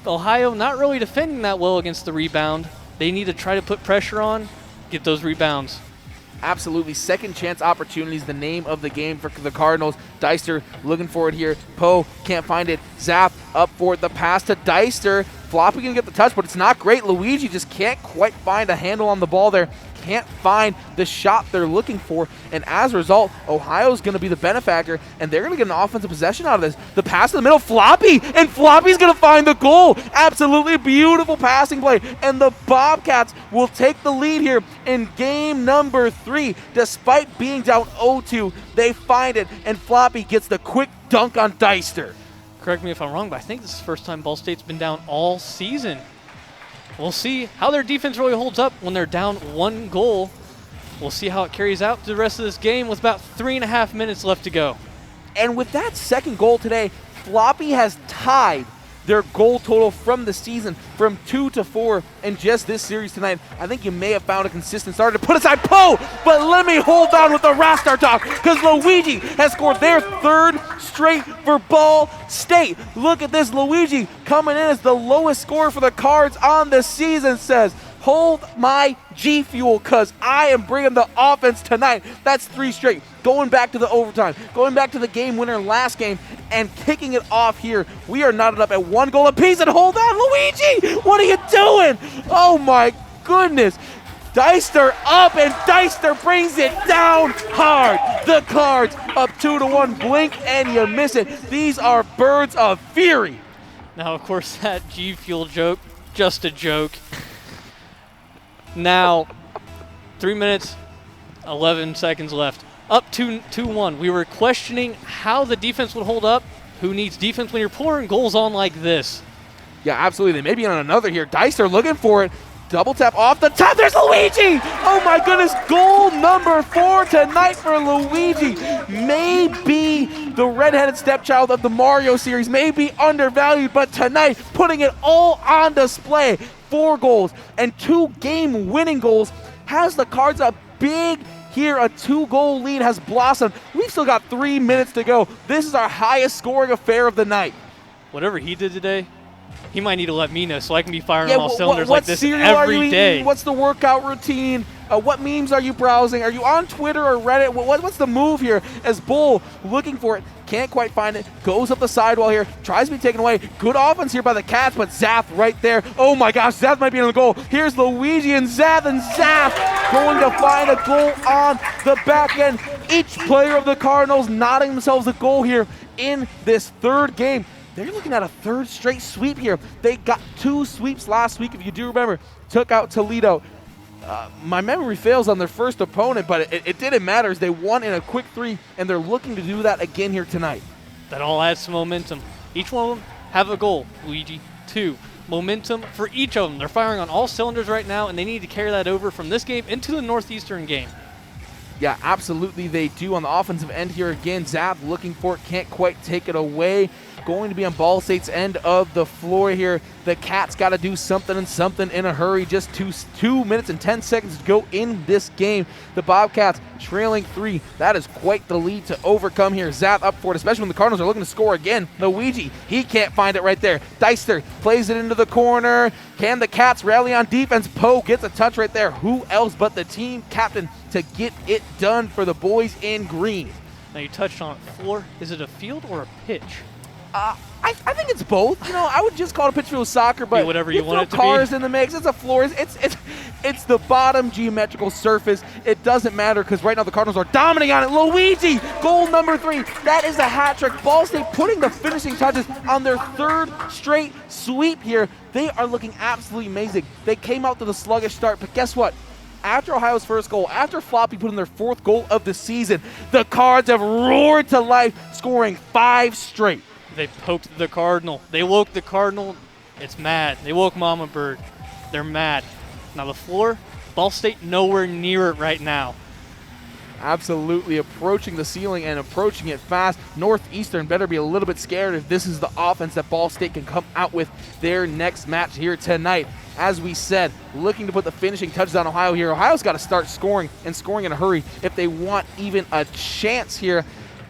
Ohio not really defending that well against the rebound. They need to try to put pressure on, get those rebounds. Absolutely. Second chance opportunities, the name of the game for the Cardinals. Deister looking for it here. Poe can't find it. Zap up for it. The pass to Deister. Floppy can get the touch, but it's not great. Luigi just can't quite find a handle on the ball there. Can't find the shot they're looking for. And as a result, Ohio's going to be the benefactor, and they're going to get an offensive possession out of this. The pass in the middle, Floppy, and Floppy's going to find the goal. Absolutely beautiful passing play. And the Bobcats will take the lead here in game number 3. Despite being down 0-2, they find it, and Floppy gets the quick dunk on Deister. Correct me if I'm wrong, but I think this is the first time Ball State's been down all season. We'll see how their defense really holds up when they're down 1 goal. We'll see how it carries out through the rest of this game with about 3.5 minutes left to go. And with that second goal today, Floppy has tied their goal total from the season from 2 to 4 in just this series tonight. I think you may have found a consistent starter to put aside Poe, but let me hold on with the Rastar talk because Luigi has scored their 3rd straight for Ball State. Look at this, Luigi coming in as the lowest scorer for the Cards on the season. Says, hold my G Fuel because I am bringing the offense tonight. That's 3 straight. Going back to the overtime, going back to the game winner last game, and kicking it off here. We are knotted up at 1 goal apiece, and hold on, Luigi! What are you doing? Oh my goodness. Deister up, and Deister brings it down hard. The Cards up 2-1. Blink and you miss it. These are birds of fury. Now, of course, that G Fuel joke, just a joke. Now, 3 minutes, 11 seconds left. Up 2-1. We were questioning how the defense would hold up. Who needs defense when you're pouring goals on like this? Yeah, absolutely. They may be on another here. Deister looking for it. Double tap off the top. There's Luigi! Oh my goodness. Goal number 4 tonight for Luigi. Maybe the redheaded stepchild of the Mario series, may be undervalued, but tonight putting it all on display. 4 goals and 2 game-winning goals has the Cards up big here. A 2-goal lead has blossomed. We've still got 3 minutes to go. This is our highest scoring affair of the night. Whatever he did today, he might need to let me know so I can be firing on all cylinders what like this cereal are you every day. eating? What's the workout routine? What memes are you browsing? Are you on Twitter or Reddit? What's the move here? As Bull looking for it, can't quite find it, goes up the sidewall here, tries to be taken away. Good offense here by the Cats, but Zath right there. Oh my gosh, Zath might be in the goal. Here's Luigi and Zath going to find a goal on the back end. Each player of the Cardinals nodding themselves a goal here in this 3rd game. They're looking at a 3rd straight sweep here. They got 2 sweeps last week, if you do remember. Took out Toledo. My memory fails on their first opponent, but it didn't matter as they won in a quick 3, and they're looking to do that again here tonight. That all adds some momentum. Each one of them have a goal, Luigi. 2. Momentum for each of them. They're firing on all cylinders right now, and they need to carry that over from this game into the Northeastern game. Yeah, absolutely they do. On the offensive end here again, Zap looking for it, can't quite take it away. Going to be on Ball State's end of the floor here. The Cats got to do something in a hurry. Just 2 minutes and 10 seconds to go in this game. The Bobcats trailing 3. That is quite the lead to overcome here. Zap up for it, especially when the Cardinals are looking to score again. Luigi, he can't find it right there. Deister plays it into the corner. Can the Cats rally on defense? Poe gets a touch right there. Who else but the team captain to get it done for the boys in green? Now you touched on it. Floor, is it a field or a pitch? I think it's both. You know, I would just call it a pitch field soccer, but whatever you want it to be. cars in the mix. It's a floor. It's the bottom geometrical surface. It doesn't matter because right now the Cardinals are dominating on it. Luigi, goal number 3. That is a hat trick. Ball State putting the finishing touches on their 3rd straight sweep here. They are looking absolutely amazing. They came out to the sluggish start, but guess what? After Ohio's first goal, after Floppy put in their 4th goal of the season, the Cards have roared to life, scoring 5 straight. They poked the Cardinal. They woke the Cardinal. It's mad. They woke Mama Bird. They're mad. Now the floor, Ball State nowhere near it right now. Absolutely approaching the ceiling and approaching it fast. Northeastern better be a little bit scared if this is the offense that Ball State can come out with their next match here tonight. As we said, looking to put the finishing touches on Ohio here. Ohio's got to start scoring and scoring in a hurry if they want even a chance here.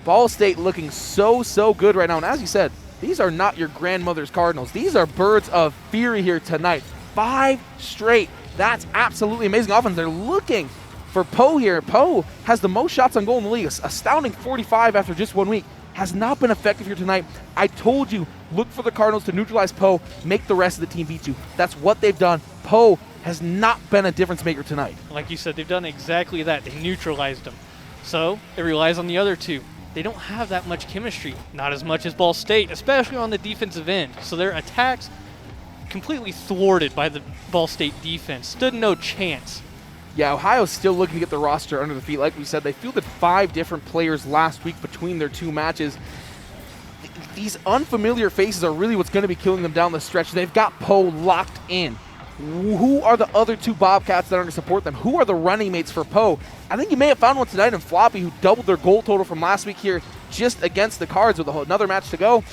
Ball State looking so good right now. And as you said, these are not your grandmother's Cardinals. These are birds of fury here tonight. 5 straight. That's absolutely amazing offense. They're looking for Poe here. Poe has the most shots on goal in the league. Astounding 45 after just 1 week. Has not been effective here tonight. I told you, look for the Cardinals to neutralize Poe, make the rest of the team beat you. That's what they've done. Poe has not been a difference maker tonight. Like you said, they've done exactly that. They neutralized him. So it relies on the other two. They don't have that much chemistry, not as much as Ball State, especially on the defensive end. So their attacks completely thwarted by the Ball State defense. Stood no chance. Yeah, Ohio's still looking to get the roster under the feet. Like we said, they fielded 5 different players last week between their 2 matches. These unfamiliar faces are really what's going to be killing them down the stretch. They've got Poe locked in. Who are the other 2 Bobcats that are going to support them? Who are the running mates for Poe? I think you may have found one tonight in Floppy, who doubled their goal total from last week here just against the Cards with another match to go.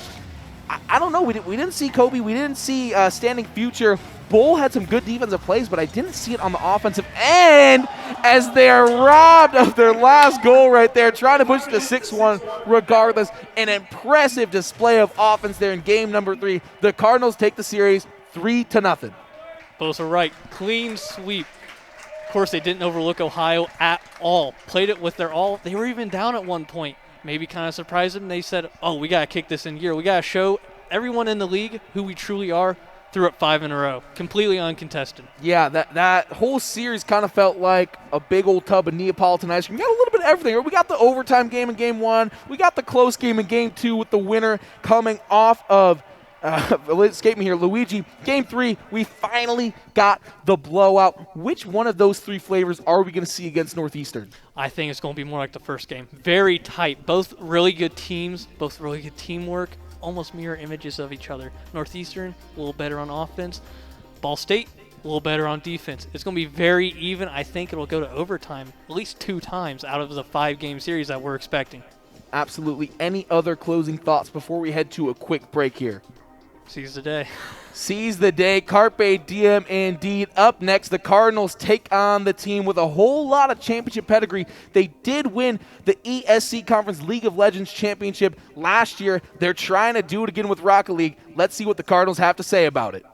I don't know. We didn't see Kobe. We didn't see Standing Future. Bull had some good defensive plays, but I didn't see it on the offensive end as they are robbed of their last goal right there, trying to push the 6-1 regardless. An impressive display of offense there in game number 3. The Cardinals take the series 3-0. Both are right. Clean sweep. Of course, they didn't overlook Ohio at all. Played it with their all. They were even down at one point. Maybe kind of surprised them. They said, oh, we got to kick this in gear. We got to show everyone in the league who we truly are. Threw up 5 in a row. Completely uncontested. Yeah, that whole series kind of felt like a big old tub of Neapolitan ice cream. We got a little bit of everything. We got the overtime game in game 1. We got the close game in game 2 with the winner coming off of escape me here, Luigi. Game 3, we finally got the blowout. Which one of those 3 flavors are we going to see against Northeastern? I think it's going to be more like the first game. Very tight. Both really good teams, both really good teamwork, almost mirror images of each other. Northeastern, a little better on offense. Ball State, a little better on defense. It's going to be very even. I think it'll go to overtime at least 2 times out of the 5-game series that we're expecting. Absolutely. Any other closing thoughts before we head to a quick break here? Seize the day. Seize the day. Carpe diem indeed. Up next, the Cardinals take on the team with a whole lot of championship pedigree. They did win the ESC Conference League of Legends Championship last year. They're trying to do it again with Rocket League. Let's see what the Cardinals have to say about it.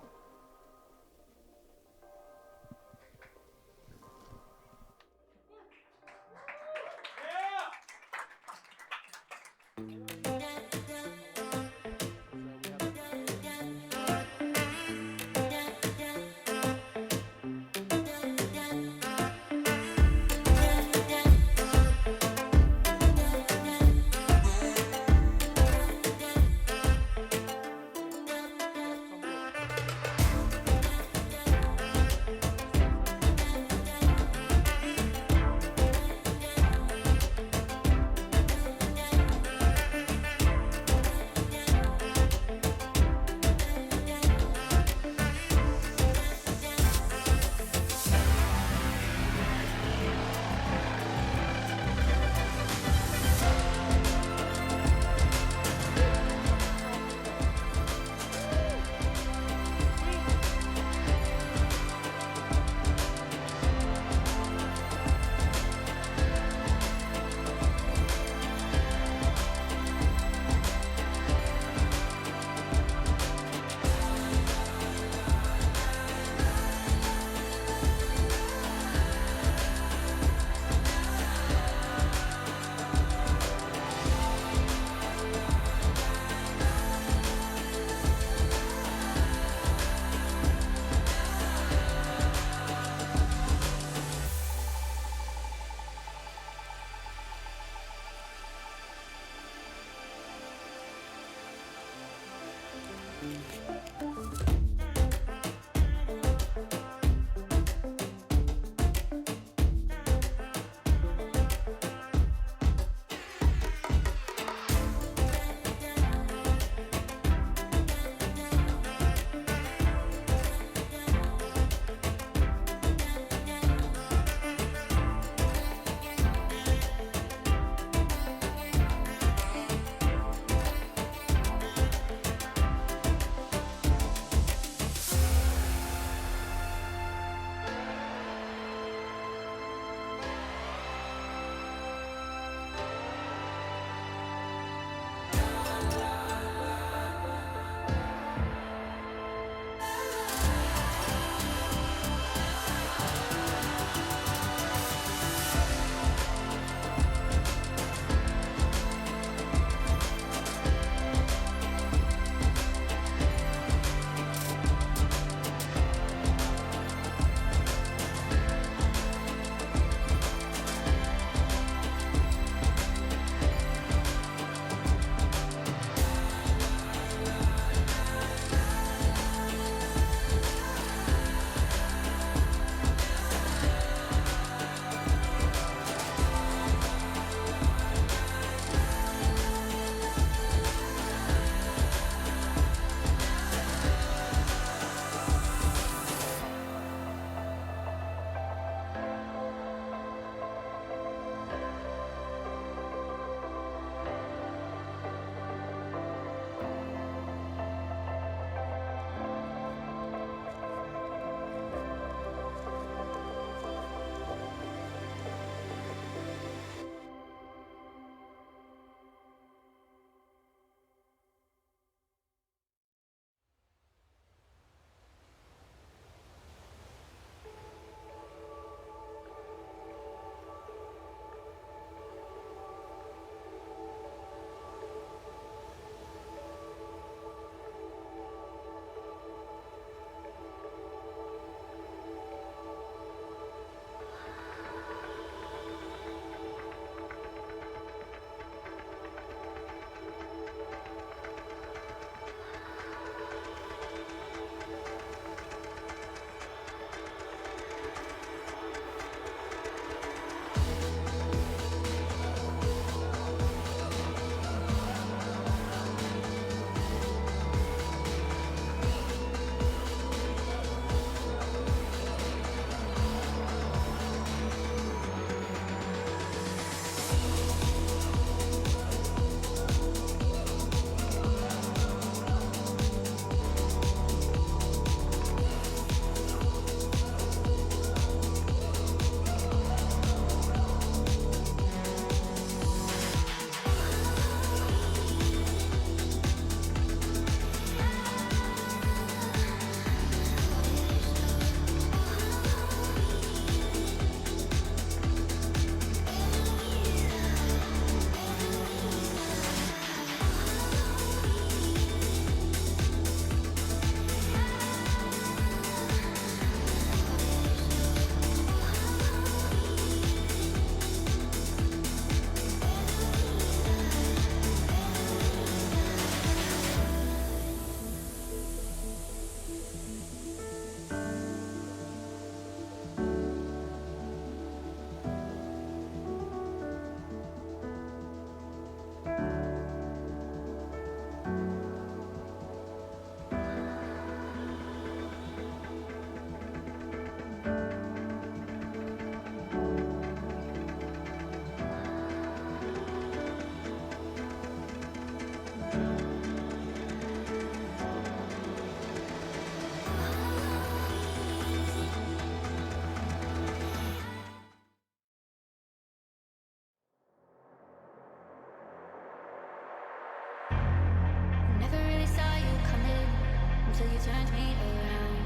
till you turned me around.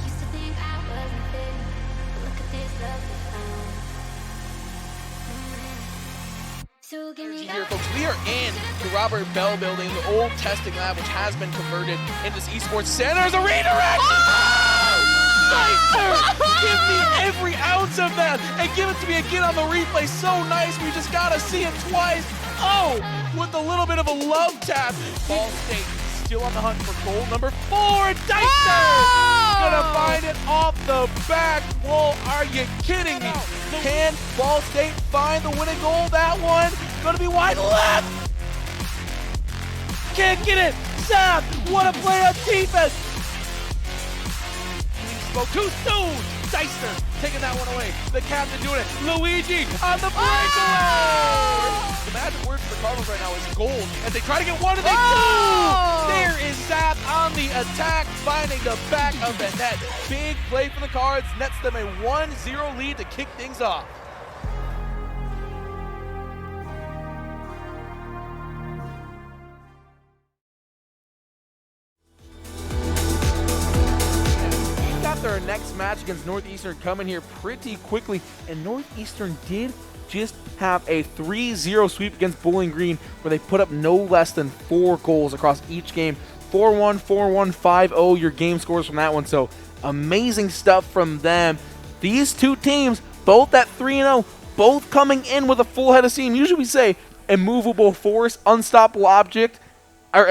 Used to think I wasn't fit, but look at this love we found. So give me Here, folks, we are in the Robert Bell building, the old testing lab, which has been converted into this esports center. There's a redirect! Give me every ounce of that and give it to me again on the replay. So nice, we just gotta see it twice. Oh, with a little bit of a love tap. Ball State still on the hunt for goal number 4. Deister gonna find it off the back wall. Are you kidding me? Can Ball State find the winning goal? That one gonna be wide left. Can't get it. Zap, what a play on defense. Spoke too soon. Deister taking that one away. The captain doing it. Luigi on the breakaway. The magic word for the Cardinals right now is gold as they try to get one and they do. There is Zap on the attack, finding the back of the net. Big play for the Cards, nets them a 1-0 lead to kick things off. Their next match against Northeastern coming here pretty quickly, and Northeastern did just have a 3-0 sweep against Bowling Green where they put up no less than 4 goals across each game. 4-1, 4-1, 5-0 your game scores from that one, so amazing stuff from them. These two teams, both at 3-0, both coming in with a full head of steam. Usually we say immovable force, unstoppable object, or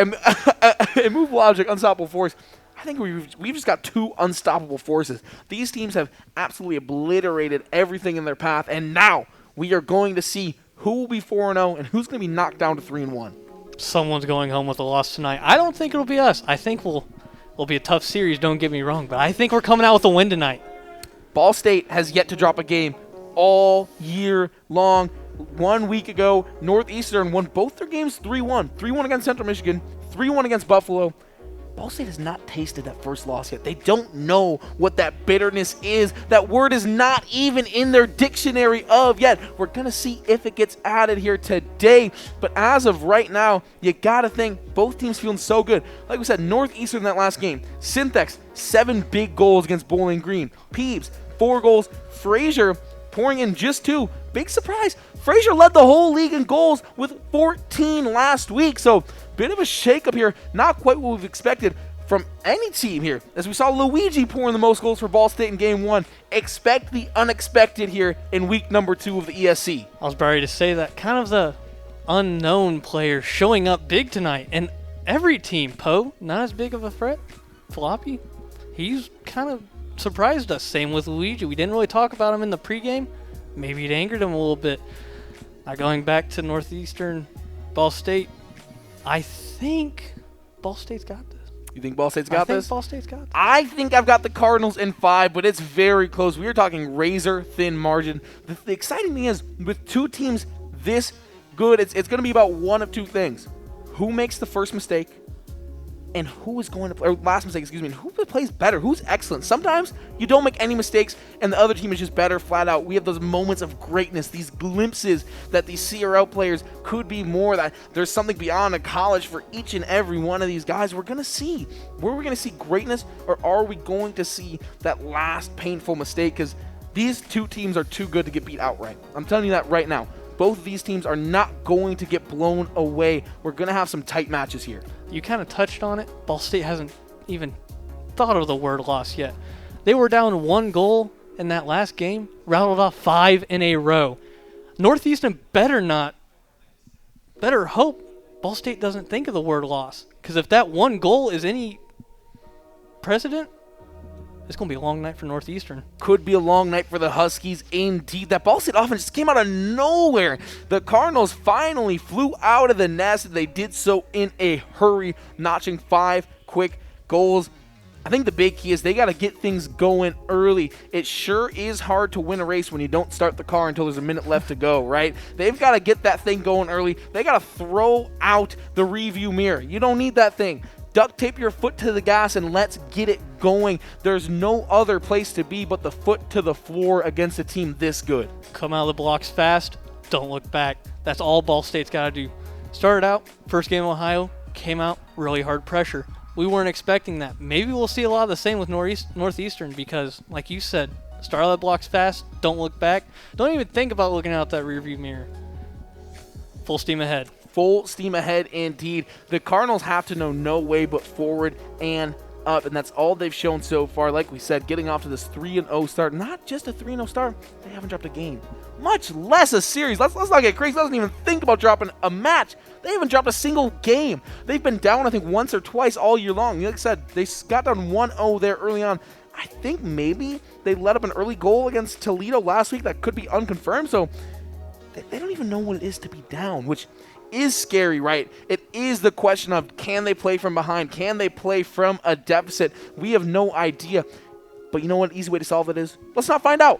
immovable object, unstoppable force. I think we've just got 2 unstoppable forces. These teams have absolutely obliterated everything in their path, and now we are going to see who will be 4-0 and who's going to be knocked down to 3-1. Someone's going home with a loss tonight. I don't think it'll be us. I think it'll be a tough series, don't get me wrong, but I think we're coming out with a win tonight. Ball State has yet to drop a game all year long. 1 week ago, Northeastern won both their games 3-1. 3-1 against Central Michigan, 3-1 against Buffalo. Ball State has not tasted that first loss yet. They don't know what that bitterness is. That word is not even in their dictionary of yet. We're going to see if it gets added here today. But as of right now, you got to think both teams feeling so good. Like we said, Northeastern in that last game. Synthex, 7 big goals against Bowling Green. Peebs, 4 goals. Fraser pouring in just 2. Big surprise. Fraser led the whole league in goals with 14 last week. So bit of a shakeup here. Not quite what we've expected from any team here. As we saw Luigi pouring the most goals for Ball State in Game 1. Expect the unexpected here in week number 2 of the ESC. I was ready to say that. Kind of the unknown player showing up big tonight. And every team, Poe, not as big of a threat. Floppy, he's kind of surprised us. Same with Luigi. We didn't really talk about him in the pregame. Maybe it angered him a little bit. Now going back to Northeastern Ball State, I think Ball State's got this. You think Ball State's got this? I think Ball State's got this. I think I've got the Cardinals in 5, but it's very close. We are talking razor-thin margin. The exciting thing is, with 2 teams this good, it's going to be about one of 2 things. Who makes the first mistake? And who is going to play, or last mistake, excuse me, and who plays better? Who's excellent? Sometimes you don't make any mistakes and the other team is just better flat out. We have those moments of greatness, these glimpses that these CRL players could be more, that there's something beyond a college for each and every one of these guys. We're going to see. Where are we going to see greatness, or are we going to see that last painful mistake? Because these 2 teams are too good to get beat outright. I'm telling you that right now. Both of these teams are not going to get blown away. We're going to have some tight matches here. You kind of touched on it. Ball State hasn't even thought of the word loss yet. They were down 1 goal in that last game, rattled off 5 in a row. Northeastern better hope Ball State doesn't think of the word loss. Because if that 1 goal is any precedent, it's going to be a long night for Northeastern. Could be a long night for the Huskies indeed. That Ball State offense just came out of nowhere. The Cardinals finally flew out of the nest, and they did so in a hurry, notching 5 quick goals. I think the big key is they got to get things going early. It sure is hard to win a race when you don't start the car until there's a minute left to go, right? They've got to get that thing going early. They got to throw out the review mirror. You don't need that thing. Duct tape your foot to the gas and let's get it going. There's no other place to be but the foot to the floor against a team this good. Come out of the blocks fast. Don't look back. That's all Ball State's got to do. Started out, first game Ohio, came out really hard pressure. We weren't expecting that. Maybe we'll see a lot of the same with Northeastern because, like you said, start out blocks fast, don't look back. Don't even think about looking out that rearview mirror. Full steam ahead. Full steam ahead indeed. The Cardinals have to know no way but forward and up, and that's all they've shown so far. Like we said, getting off to this 3-0 start. Not just a 3-0 start, they haven't dropped a game, much less a series. Let's not get crazy. Let's not even think about dropping a match. They haven't dropped a single game. They've been down, I think, once or twice all year long. Like I said, they got down 1-0 there early on. I think maybe they let up an early goal against Toledo last week that could be unconfirmed, so they don't even know what it is to be down, which is scary, right? It is the question of, can they play from behind? Can they play from a deficit? We have no idea. But you know what an easy way to solve it is? Let's not find out.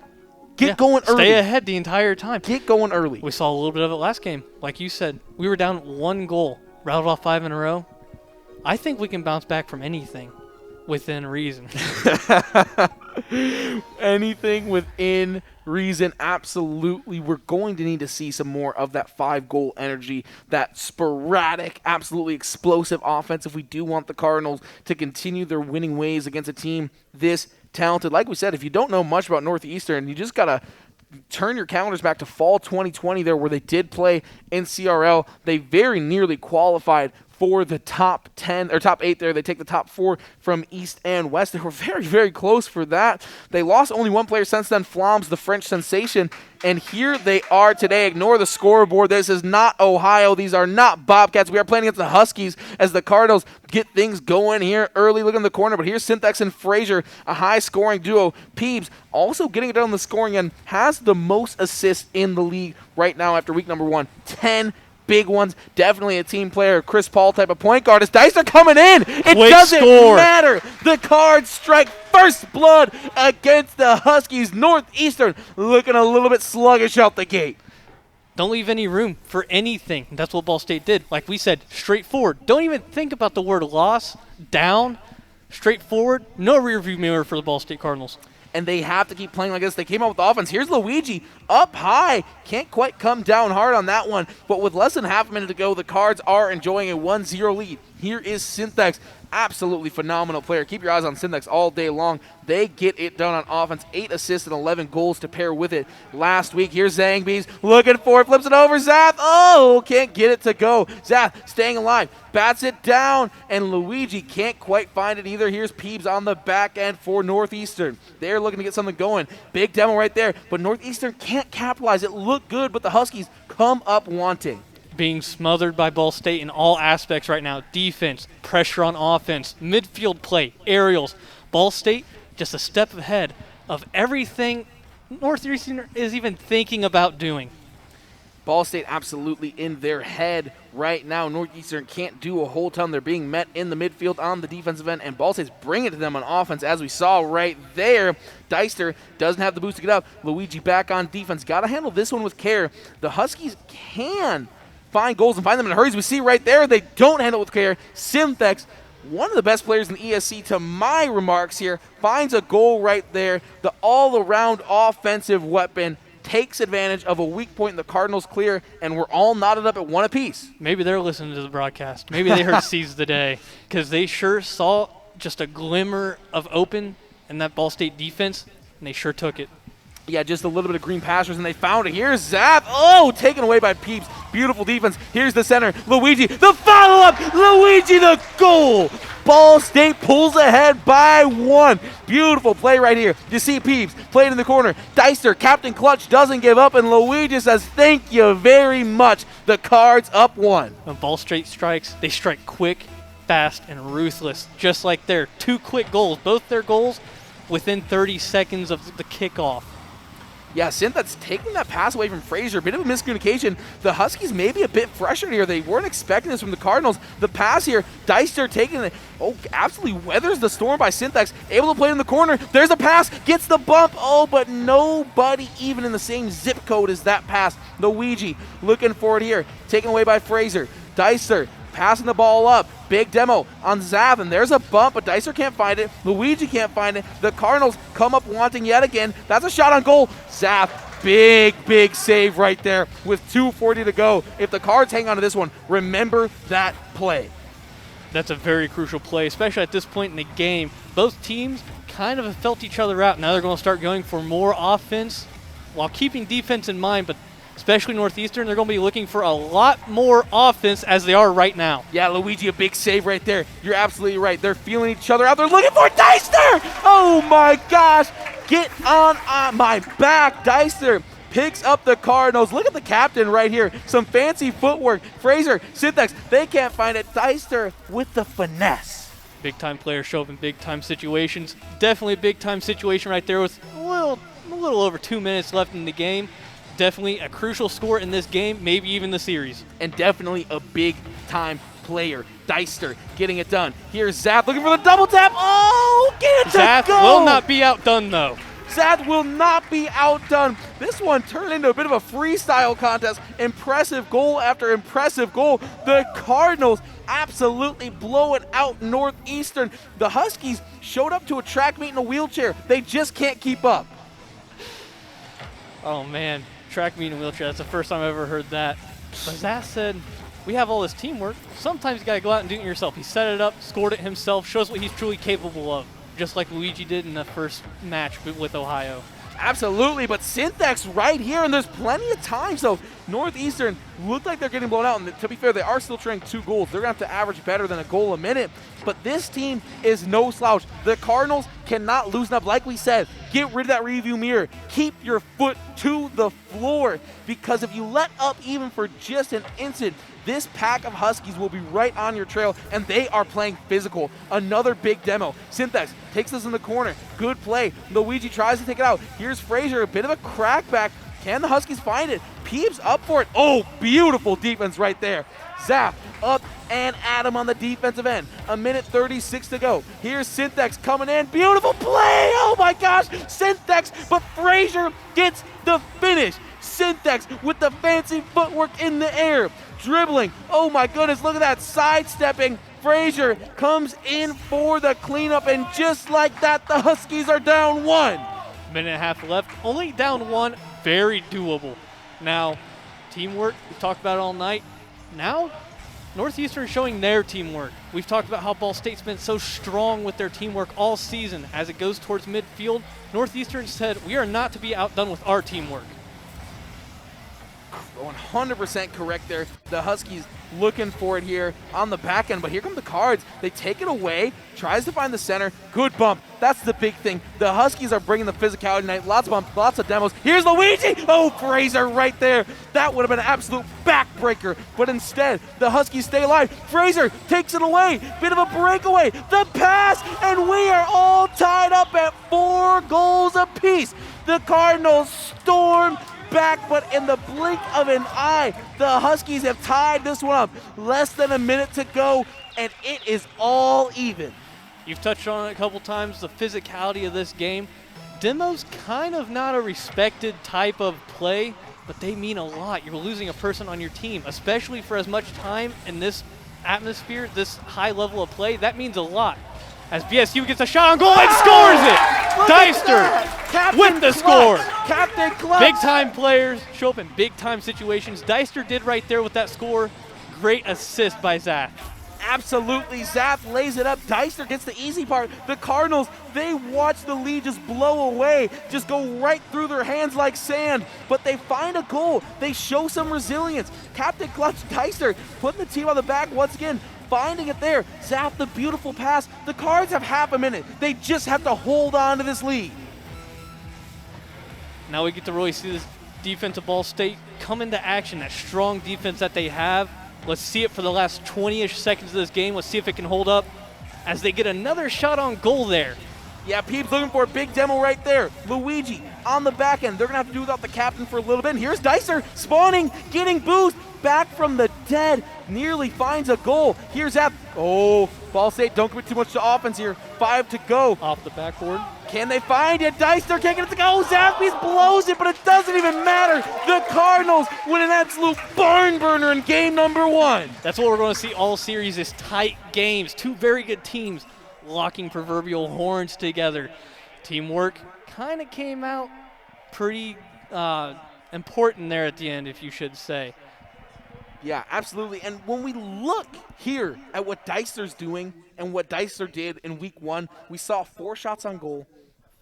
Get going early. Stay ahead the entire time. Get going early. We saw a little bit of it last game. Like you said, we were down 1 goal, rattled off 5 in a row. I think we can bounce back from anything within reason. Anything within reason, absolutely. We're going to need to see some more of that 5-goal energy, that sporadic, absolutely explosive offense if we do want the Cardinals to continue their winning ways against a team this talented. Like we said, if you don't know much about Northeastern, you just got to turn your calendars back to fall 2020 there where they did play in CRL. They very nearly qualified for the top 10 or top 8 there. They take the top 4 from East and West. They were very, very close for that. They lost only one player since then, Flams, the French sensation. And here they are today. Ignore the scoreboard. This is not Ohio. These are not Bobcats. We are playing against the Huskies as the Cardinals get things going here early. Look in the corner, but here's Syntax and Frazier, a high-scoring duo. Peebs also getting it done on the scoring end, has the most assists in the league right now after week number 1. 10 big ones. Definitely a team player, Chris Paul type of point guard. As Dice are coming in. It doesn't matter. The Cards strike first blood against the Huskies. Northeastern looking a little bit sluggish out the gate. Don't leave any room for anything. That's what Ball State did. Like we said, straightforward. Don't even think about the word loss, down, straightforward. No rearview mirror for the Ball State Cardinals. And they have to keep playing like this. They came out with the offense. Here's Luigi up high. Can't quite come down hard on that one. But with less than half a minute to go, the Cards are enjoying a 1-0 lead. Here is Syntax. Absolutely phenomenal player. Keep your eyes on Syntax all day long. They get it done on offense. 8 assists and 11 goals to pair with it last week. Here's Zangbees looking for it. Flips it over. Zath. Oh, can't get it to go. Zath staying alive. Bats it down. And Luigi can't quite find it either. Here's Peebs on the back end for Northeastern. They're looking to get something going. Big demo right there. But Northeastern can't capitalize. It looked good, but the Huskies come up wanting. Being smothered by Ball State in all aspects right now. Defense, pressure on offense, midfield play, aerials. Ball State just a step ahead of everything Northeastern is even thinking about doing. Ball State absolutely in their head right now. Northeastern can't do a whole ton. They're being met in the midfield on the defensive end, and Ball State's bringing it to them on offense, as we saw right there. Deister doesn't have the boost to get up. Luigi back on defense. Got to handle this one with care. The Huskies can find goals and find them in hurries. We see right there they don't handle it with care. Syntax, one of the best players in the ESC to my remarks here, finds a goal right there. The all-around offensive weapon takes advantage of a weak point in the Cardinals clear, and we're all knotted up at 1 apiece. Maybe they're listening to the broadcast. Maybe they heard seize the day, because they sure saw just a glimmer of open in that Ball State defense, and they sure took it. Yeah, just a little bit of green pastures, and they found it. Here's Zap. Oh, taken away by Peeps. Beautiful defense. Here's the center. Luigi, the follow-up. Luigi, the goal. Ball State pulls ahead by 1. Beautiful play right here. You see Peeps played in the corner. Deister, Captain Clutch, doesn't give up, and Luigi says, thank you very much. The Cards up 1. When Ball State strikes, they strike quick, fast, and ruthless, just like their 2 quick goals. Both their goals within 30 seconds of the kickoff. Yeah, Syntax taking that pass away from Frazier. A bit of a miscommunication. The Huskies may be a bit frustrated here. They weren't expecting this from the Cardinals. The pass here, Deister taking it. Oh, absolutely weathers the storm by Syntax. Able to play in the corner. There's a pass. Gets the bump. Oh, but nobody even in the same zip code as that pass. Luigi looking for it here. Taken away by Frazier. Deister passing the ball up. Big demo on Zav, and there's a bump, but Deister can't find it. Luigi can't find it. The Cardinals come up wanting yet again. That's a shot on goal. Zav big save right there with 2:40 to go. If the Cards hang on to this one, remember that play. That's a very crucial play, especially at this point in the game. Both teams kind of have felt each other out. Now they're going to start going for more offense while keeping defense in mind, but especially Northeastern, they're going to be looking for a lot more offense as they are right now. Yeah, Luigi, a big save right there. You're absolutely right. They're feeling each other out. They're looking for Deister! Oh my gosh! Get on my back. Deister picks up the Cardinals. Look at the captain right here. Some fancy footwork. Fraser, Syntax, they can't find it. Deister with the finesse. Big-time players show up in big-time situations. Definitely a big-time situation right there with a little over 2 minutes left in the game. Definitely a crucial score in this game, maybe even the series. And definitely a big-time player. Deister getting it done. Here's Zath looking for the double tap. Oh, get it to Zath go! will not be outdone, though. Zath will not be outdone. This one turned into a bit of a freestyle contest. Impressive goal after impressive goal. The Cardinals absolutely blowing out Northeastern. The Huskies showed up to a track meet in a wheelchair. They just can't keep up. Oh, man. Track meet in a wheelchair. That's the first time I've ever heard that. But Zath said, we have all this teamwork. Sometimes you got to go out and do it yourself. He set it up, scored it himself, shows what he's truly capable of, just like Luigi did in the first match with Ohio. Absolutely, but Syntax right here, and there's plenty of time. So Northeastern look like they're getting blown out, and to be fair, they are still trailing 2 goals. They're going to have to average better than a goal a minute, but this team is no slouch. The Cardinals cannot loosen up. Like we said, get rid of that review mirror. Keep your foot to the floor, because if you let up even for just an instant, this pack of Huskies will be right on your trail, and they are playing physical. Another big demo. Syntax takes this in the corner. Good play. Luigi tries to take it out. Here's Fraser, a bit of a crackback. Can the Huskies find it? Peeps up for it. Oh, beautiful defense right there. Zap up and at him on the defensive end. A minute 36 to go. Here's Syntax coming in. Beautiful play. Oh my gosh. Syntax, but Fraser gets the finish. Syntax with the fancy footwork in the air. Dribbling. Oh my goodness, look at that. Sidestepping. Fraser comes in for the cleanup, and just like that, the Huskies are down 1. Minute and a half left. Only down 1. Very doable. Now, teamwork, we've talked about it all night. Now, Northeastern is showing their teamwork. We've talked about how Ball State's been so strong with their teamwork all season. As it goes towards midfield, Northeastern said, we are not to be outdone with our teamwork. 100% correct there. The Huskies looking for it here on the back end, but here come the Cards. They take it away, tries to find the center. Good bump. That's the big thing. The Huskies are bringing the physicality tonight. Lots of bumps, lots of demos. Here's Luigi. Oh, Fraser right there. That would have been an absolute backbreaker, but instead, the Huskies stay alive. Fraser takes it away. Bit of a breakaway. The pass, and we are all tied up at 4 goals apiece. The Cardinals storm back, but in the blink of an eye, the Huskies have tied this one up. Less than a minute to go, and it is all even. You've touched on it a couple times, the physicality of this game. Demo's kind of not a respected type of play, but they mean a lot. You're losing a person on your team, especially for as much time in this atmosphere, this high level of play. That means a lot. As BSU gets a shot on goal and scores it! Deister with the score! Captain Clutch! Big-time players show up in big-time situations. Deister did right there with that score. Great assist by Zath. Absolutely, Zath lays it up. Deister gets the easy part. The Cardinals, they watch the lead just blow away, just go right through their hands like sand. But they find a goal. They show some resilience. Captain Clutch Deister putting the team on the back once again, finding it there. Zath, the beautiful pass. The Cards have half a minute. They just have to hold on to this lead. Now we get to really see this defensive Ball State come into action, that strong defense that they have. Let's see it for the last 20-ish seconds of this game. Let's see if it can hold up as they get another shot on goal there. Yeah, Peeps looking for a big demo right there. Luigi on the back end. They're going to have to do without the captain for a little bit. And here's Deister spawning, getting boost, back from the dead, nearly finds a goal. Here's that. Oh, Ball State, don't commit too much to offense here. 5 to go. Off the backboard. Can they find it? Deister can't get it to go. Zathby's blows it, but it doesn't even matter. The Cardinals win an absolute barn burner in game number 1. That's what we're going to see all series is tight games. 2 very good teams locking proverbial horns together. Teamwork kind of came out pretty important there at the end, if you should say. Yeah, absolutely. And when we look here at what Deister's doing and what Deister did in week 1, we saw 4 shots on goal,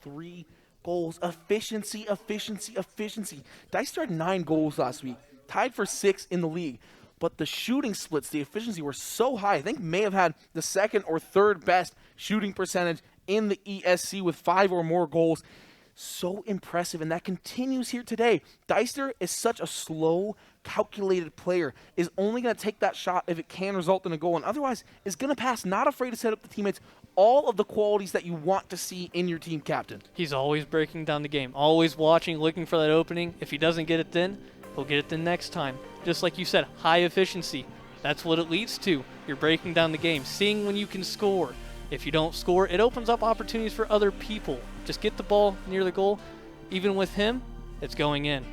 3 goals. Efficiency, efficiency, efficiency. Deister had 9 goals last week, tied for 6 in the league. But the shooting splits, the efficiency were so high. I think may have had the 2nd or 3rd best shooting percentage in the ESC with 5 or more goals. So impressive, and that continues here today. Deister is such a slow, calculated player, is only going to take that shot if it can result in a goal, and otherwise is going to pass, not afraid to set up the teammates. All of the qualities that you want to see in your team captain. He's always breaking down the game, always watching, looking for that opening. If he doesn't get it then, he'll get it the next time. Just like you said, high efficiency. That's what it leads to. You're breaking down the game, seeing when you can score. If you don't score, it opens up opportunities for other people. Just get the ball near the goal. Even with him, it's going in.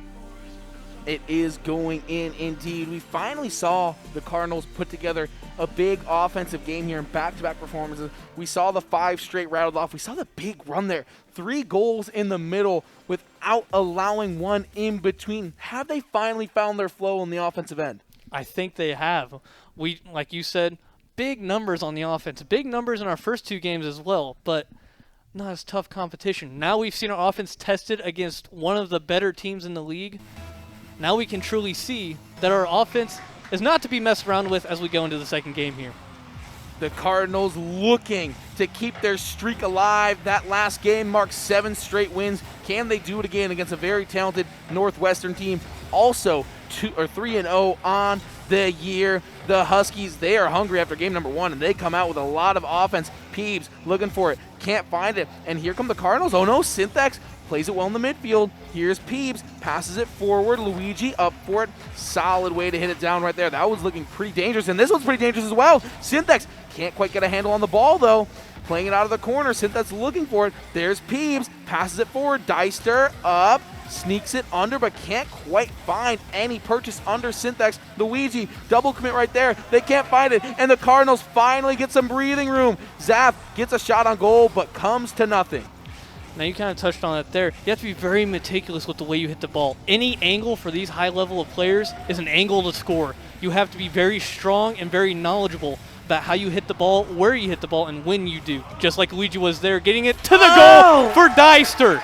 It is going in indeed. We finally saw the Cardinals put together a big offensive game here in back-to-back performances. We saw the 5 straight rattled off. We saw the big run there. 3 goals in the middle without allowing one in between. Have they finally found their flow on the offensive end? I think they have. We, like you said, big numbers on the offense. Big numbers in our first 2 games as well, but not as tough competition. Now we've seen our offense tested against one of the better teams in the league. Now we can truly see that our offense is not to be messed around with as we go into the second game here. The Cardinals looking to keep their streak alive. That last game marked 7 straight wins. Can they do it again against a very talented Northwestern team? Also 3-0 on the year. The Huskies, they are hungry after game number 1, and they come out with a lot of offense. Peebs looking for it, can't find it, and here come the Cardinals. Oh no, Synthex plays it well in the midfield. Here's Peebs, passes it forward. Luigi up for it. Solid way to hit it down right there. That was looking pretty dangerous, and this one's pretty dangerous as well. Synthex can't quite get a handle on the ball, though. Playing it out of the corner. Synthex looking for it. There's Peebs, passes it forward. Deister up, sneaks it under, but can't quite find any purchase under Synthex. Luigi, double commit right there. They can't find it, and the Cardinals finally get some breathing room. Zaf gets a shot on goal, but comes to nothing. Now you kind of touched on it there. You have to be very meticulous with the way you hit the ball. Any angle for these high level of players is an angle to score. You have to be very strong and very knowledgeable about how you hit the ball, where you hit the ball, and when you do. Just like Luigi was there, getting it to the goal for Deister.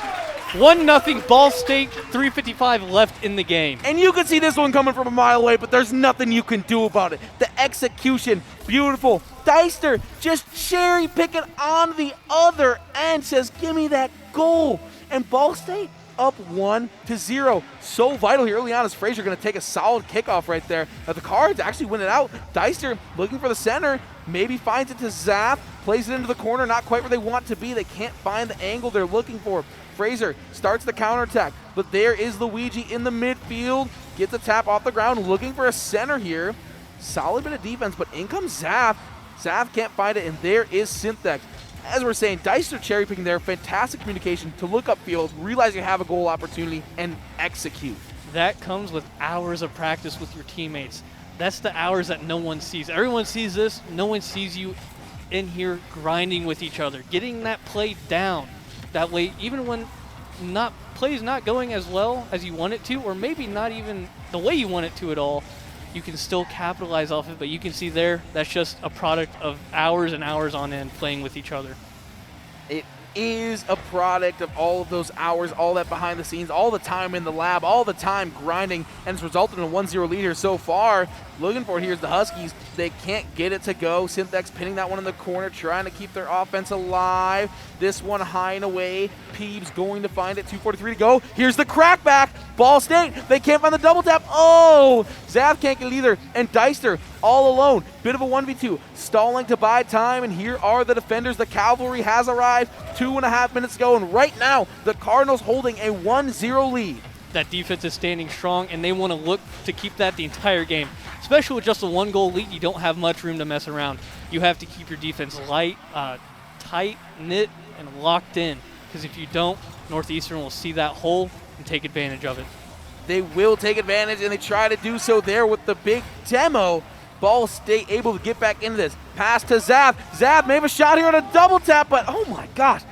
1-0 Ball State, 3:55 left in the game. And you can see this one coming from a mile away, but there's nothing you can do about it. The execution, beautiful. Deister just cherry picking on the other end, says, give me that goal. And Ball State up 1-0. So vital here early on as Frazier going to take a solid kickoff right there. The Cards actually win it out. Deister looking for the center, maybe finds it to Zap, plays it into the corner, not quite where they want to be. They can't find the angle they're looking for. Frazier starts the counterattack, but there is Luigi in the midfield, gets a tap off the ground, looking for a center here. Solid bit of defense, but in comes Zaf. Zaf can't find it, and there is Synthex. As we're saying, Deister cherry picking there, fantastic communication to look upfield, realize you have a goal opportunity, and execute. That comes with hours of practice with your teammates. That's the hours that no one sees. Everyone sees this, no one sees you in here grinding with each other, getting that play down. That way, even when play's not going as well as you want it to, or maybe not even the way you want it to at all, you can still capitalize off it. But you can see there, that's just a product of hours and hours on end playing with each other. It is a product of all of those hours, all that behind the scenes, all the time in the lab, all the time grinding, and it's resulted in a 1-0 lead here so far. Looking for here's the Huskies. They can't get it to go. Synthex pinning that one in the corner, trying to keep their offense alive. This one high and away. Peebs going to find it. 2:43 to go. Here's the crackback. Ball State. They can't find the double tap. Oh! Zav can't get it either. And Deister all alone. Bit of a 1v2. Stalling to buy time. And here are the defenders. The cavalry has arrived. 2.5 minutes to go. And right now, the Cardinals holding a 1-0 lead. That defense is standing strong, and they want to look to keep that the entire game. Especially with just a 1-goal lead, you don't have much room to mess around. You have to keep your defense light, tight, knit, and locked in. Because if you don't, Northeastern will see that hole and take advantage of it. They will take advantage, and they try to do so there with the big demo. Ball State able to get back into this. Pass to Zab. Zab may have a shot here on a double tap, but oh my gosh.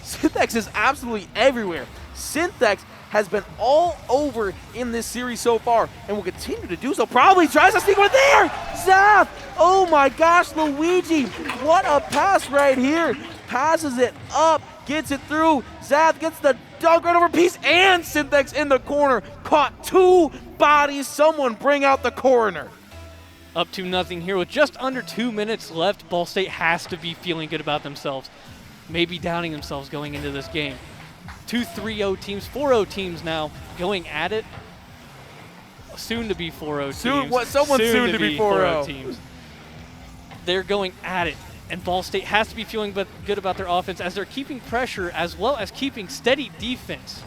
Synthex is absolutely everywhere. Synthex has been all over in this series so far and will continue to do so. Probably tries to sneak one there. Zaf! Oh my gosh, Luigi. What a pass right here. Passes it up, gets it through. Zaf gets the dunk right over Peace, and Synthex in the corner. Caught 2 bodies. Someone bring out the coroner. Up 2-0 here with just under 2 minutes left. Ball State has to be feeling good about themselves. Maybe doubting themselves going into this game. 2 3-0 teams, 4-0 teams now going at it. Soon to be 4-0 teams. Someone soon to be 4-0 teams. They're going at it. And Ball State has to be feeling good about their offense as they're keeping pressure as well as keeping steady defense.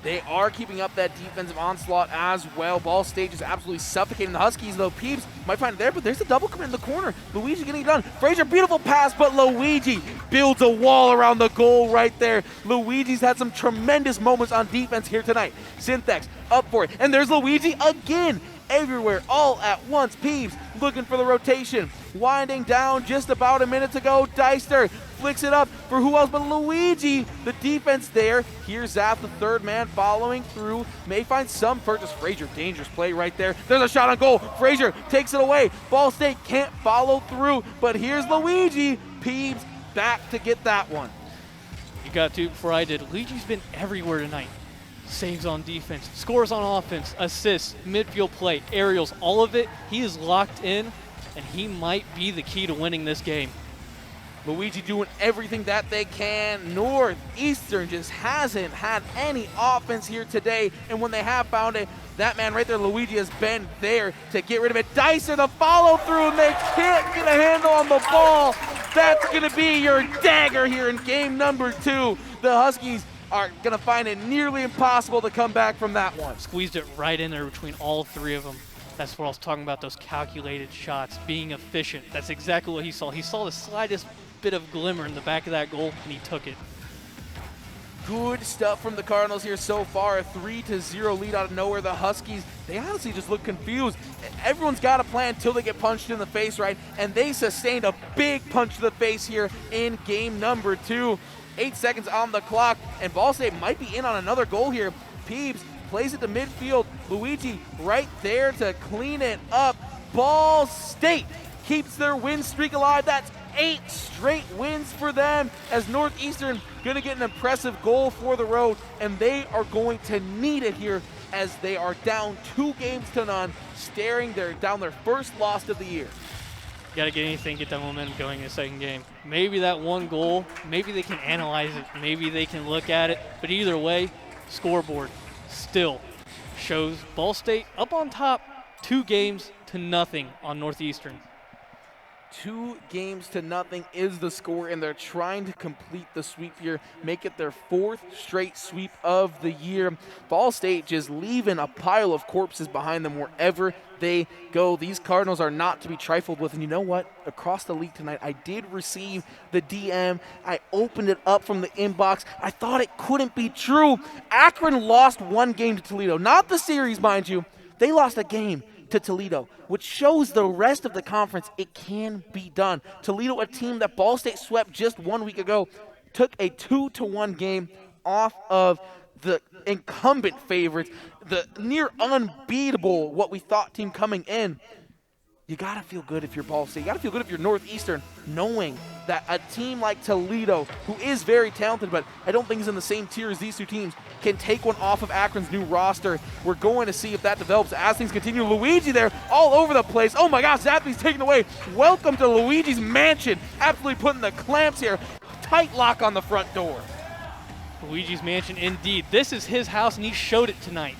They are keeping up that defensive onslaught as well. Ball State just absolutely suffocating the Huskies, though. Peeps might find it there, but there's a double commit in the corner. Luigi getting it done. Frazier, beautiful pass, but Luigi builds a wall around the goal right there. Luigi's had some tremendous moments on defense here tonight. Synthex up for it, and there's Luigi again. Everywhere, all at once. Peeps looking for the rotation. Winding down just about a minute to go. Deister flicks it up for who else but Luigi. The defense there. Here's Zap, the third man, following through. May find some purchase. Frazier, dangerous play right there. There's a shot on goal. Frazier takes it away. Ball State can't follow through, but here's Luigi. Peeps back to get that one. You got to before I did. Luigi's been everywhere tonight. Saves on defense, scores on offense, assists, midfield play, aerials, all of it. He is locked in, and he might be the key to winning this game. Luigi doing everything that they can. Northeastern just hasn't had any offense here today, and when they have found it, that man right there, Luigi, has been there to get rid of it. Deicer, the follow through, and they can't get a handle on the ball. That's going to be your dagger here in game number 2. The Huskies are going to find it nearly impossible to come back from that one. Squeezed it right in there between all 3 of them. That's what I was talking about, those calculated shots, being efficient. That's exactly what he saw. He saw the slightest bit of glimmer in the back of that goal, and he took it. Good stuff from the Cardinals here so far. A 3-0 lead out of nowhere. The Huskies, they honestly just look confused. Everyone's got a plan until they get punched in the face, right? And they sustained a big punch to the face here in game number 2. 8 seconds on the clock, and Ball State might be in on another goal here. Peeps plays it to midfield. Luigi right there to clean it up. Ball State keeps their win streak alive. That's 8 straight wins for them, as Northeastern going to get an impressive goal for the road, and they are going to need it here as they are down 2-0, staring down their first loss of the year. Got to get anything, get that momentum going in the second game. Maybe that one goal, maybe they can analyze it, maybe they can look at it, but either way, scoreboard still shows Ball State up on top, 2-0 on Northeastern. 2-0 is the score, and they're trying to complete the sweep here, make it their 4th straight sweep of the year. Ball State just leaving a pile of corpses behind them wherever they go. These Cardinals are not to be trifled with, and you know what? Across the league tonight, I did receive the DM. I opened it up from the inbox. I thought it couldn't be true. Akron lost 1 game to Toledo. Not the series, mind you. They lost a game to Toledo, which shows the rest of the conference it can be done. Toledo, a team that Ball State swept just 1 week ago, took a 2-1 game off of the incumbent favorites, the near unbeatable what we thought team coming in. You got to feel good if you're Ball State. You got to feel good if you're Northeastern, knowing that a team like Toledo, who is very talented, but I don't think is in the same tier as these 2 teams, can take one off of Akron's new roster. We're going to see if that develops as things continue. Luigi there all over the place. Oh my gosh, Zappy's taken away. Welcome to Luigi's Mansion. Absolutely putting the clamps here. Tight lock on the front door. Luigi's Mansion indeed. This is his house, and he showed it tonight.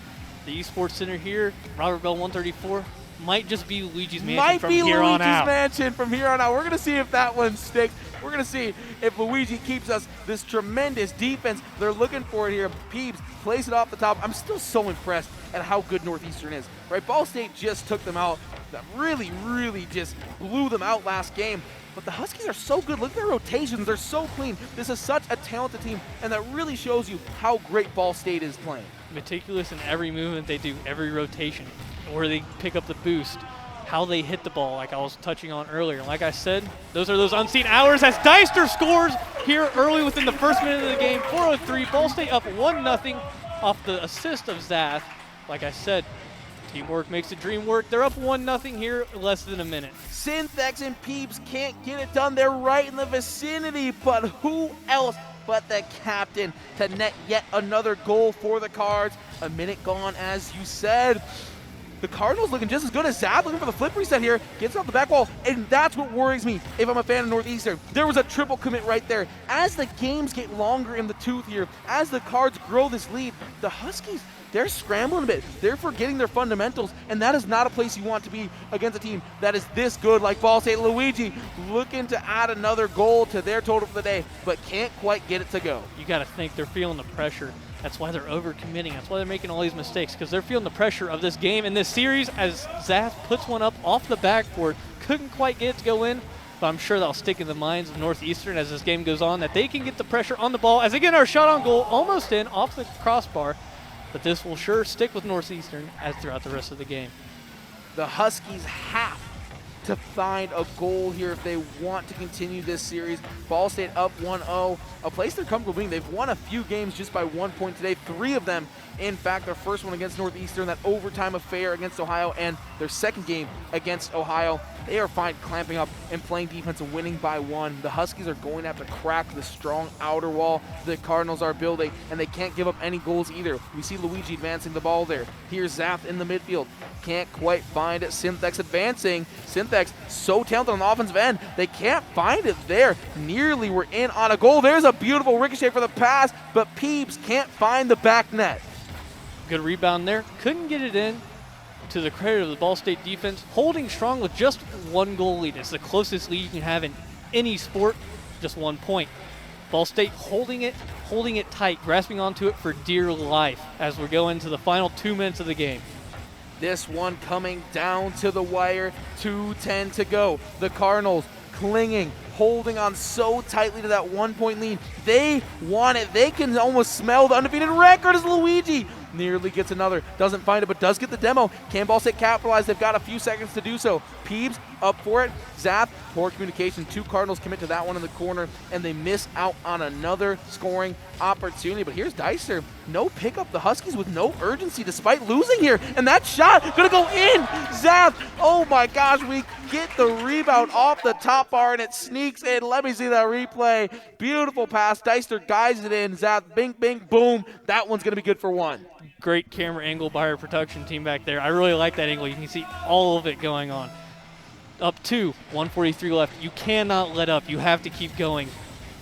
The Esports Center here, Robert Bell 134. Might just be Luigi's Mansion from here on out. Mansion from here on out. We're going to see if that one sticks. We're going to see if Luigi keeps us this tremendous defense. They're looking for it here. Peeps plays it off the top. I'm still so impressed at how good Northeastern is. Right, Ball State just took them out. That really just blew them out last game. But the Huskies are so good. Look at their rotations. They're so clean. This is such a talented team, and that really shows you how great Ball State is playing. Meticulous in every movement they do, every rotation, where they pick up the boost, how they hit the ball, like I was touching on earlier. Like I said, those are those unseen hours as Deister scores here early within the first minute of the game. 4:03, Ball State up 1-0 off the assist of Zath. Like I said, teamwork makes the dream work. They're up 1-0 here in less than a minute. Synthex and Peeps can't get it done. They're right in the vicinity, but who else but the captain to net yet another goal for the Cards? A minute gone, as you said. The Cardinals looking just as good as Zath, looking for the flip reset here, gets off the back wall, and that's what worries me if I'm a fan of Northeastern. There was a triple commit right there. As the games get longer in the tooth here, as the Cards grow this lead, the Huskies, they're scrambling a bit. They're forgetting their fundamentals, and that is not a place you want to be against a team that is this good like Ball State. Luigi looking to add another goal to their total for the day, but can't quite get it to go. You got to think they're feeling the pressure. That's why they're overcommitting. That's why they're making all these mistakes, because they're feeling the pressure of this game and this series as Zath puts one up off the backboard. Couldn't quite get it to go in, but I'm sure that'll stick in the minds of Northeastern as this game goes on, that they can get the pressure on the ball. As again, our shot on goal almost in off the crossbar, but this will sure stick with Northeastern as throughout the rest of the game. The Huskies have to find a goal here if they want to continue this series. Ball State up 1-0, a place they're comfortable being. They've won a few games just by 1 point today, 3 of them. In fact, their first one against Northeastern, that overtime affair against Ohio, and their second game against Ohio. They are fine clamping up and playing defense and winning by 1. The Huskies are going to have to crack the strong outer wall the Cardinals are building, and they can't give up any goals either. We see Luigi advancing the ball there. Here's Zath in the midfield. Can't quite find it. Synthex advancing. Synthex so talented on the offensive end. They can't find it there. Nearly were in on a goal. There's a beautiful ricochet for the pass, but Peeps can't find the back net. Good rebound there. Couldn't get it in. To the credit of the Ball State defense, holding strong with just 1 goal lead. It's the closest lead you can have in any sport, just 1 point. Ball State holding it tight, grasping onto it for dear life as we go into the final 2 minutes of the game. This one coming down to the wire, 2:10 to go. The Cardinals clinging, holding on so tightly to that 1 point lead. They want it. They can almost smell the undefeated record as Luigi nearly gets another. Doesn't find it, but does get the demo. Can Ball State capitalize? They've got a few seconds to do so. Peebs up for it. Zath, poor communication. 2 Cardinals commit to that one in the corner, and they miss out on another scoring opportunity. But here's Deister. No pickup. The Huskies with no urgency despite losing here. And that shot gonna go in. Zath, oh my gosh, we get the rebound off the top bar, and it sneaks in. Let me see that replay. Beautiful pass. Deister guides it in. Zath, bing, bing, boom. That one's gonna be good for 1. Great camera angle by our production team back there. I really like that angle. You can see all of it going on. Up 2, 1:43 left. You cannot let up. You have to keep going.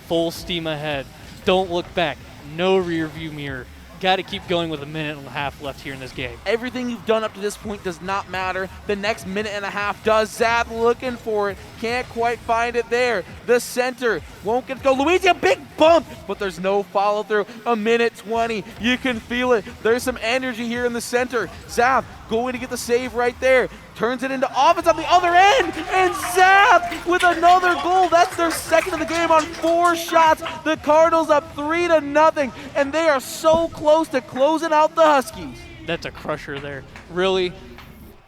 Full steam ahead. Don't look back. No rear view mirror. Got to keep going with 1.5 minutes left here in this game. Everything you've done up to this point does not matter. The next 1.5 minutes does. Zath looking for it. Can't quite find it there. The center won't get to go. Luigi, a big bump, but there's no follow through. 1:20. You can feel it. There's some energy here in the center. Zath going to get the save right there. Turns it into offense on the other end, and Zath with another goal. That's their second of the game on 4 shots. The Cardinals up 3-0, and they are so close to closing out the Huskies. That's a crusher there. Really,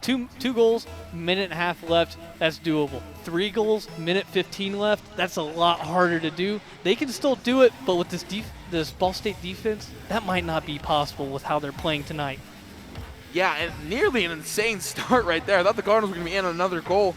two goals, 1.5 minutes left. That's doable. 3 goals, 1:15 left. That's a lot harder to do. They can still do it, but with this Ball State defense, that might not be possible with how they're playing tonight. Yeah, and nearly an insane start right there. I thought the Cardinals were going to be in another goal.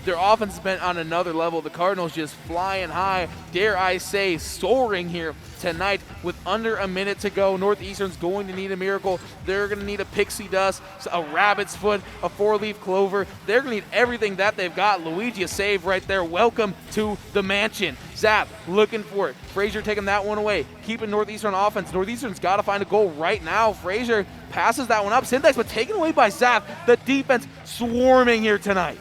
Their offense has been on another level. The Cardinals just flying high, dare I say, soaring here tonight with under 1 minute to go. Northeastern's going to need a miracle. They're going to need a pixie dust, a rabbit's foot, a 4-leaf clover. They're going to need everything that they've got. Luigi, a save right there. Welcome to the mansion. Zath looking for it. Frazier taking that one away. Keeping Northeastern offense. Northeastern's got to find a goal right now. Frazier passes that one up. Synthex, but taken away by Zath. The defense swarming here tonight.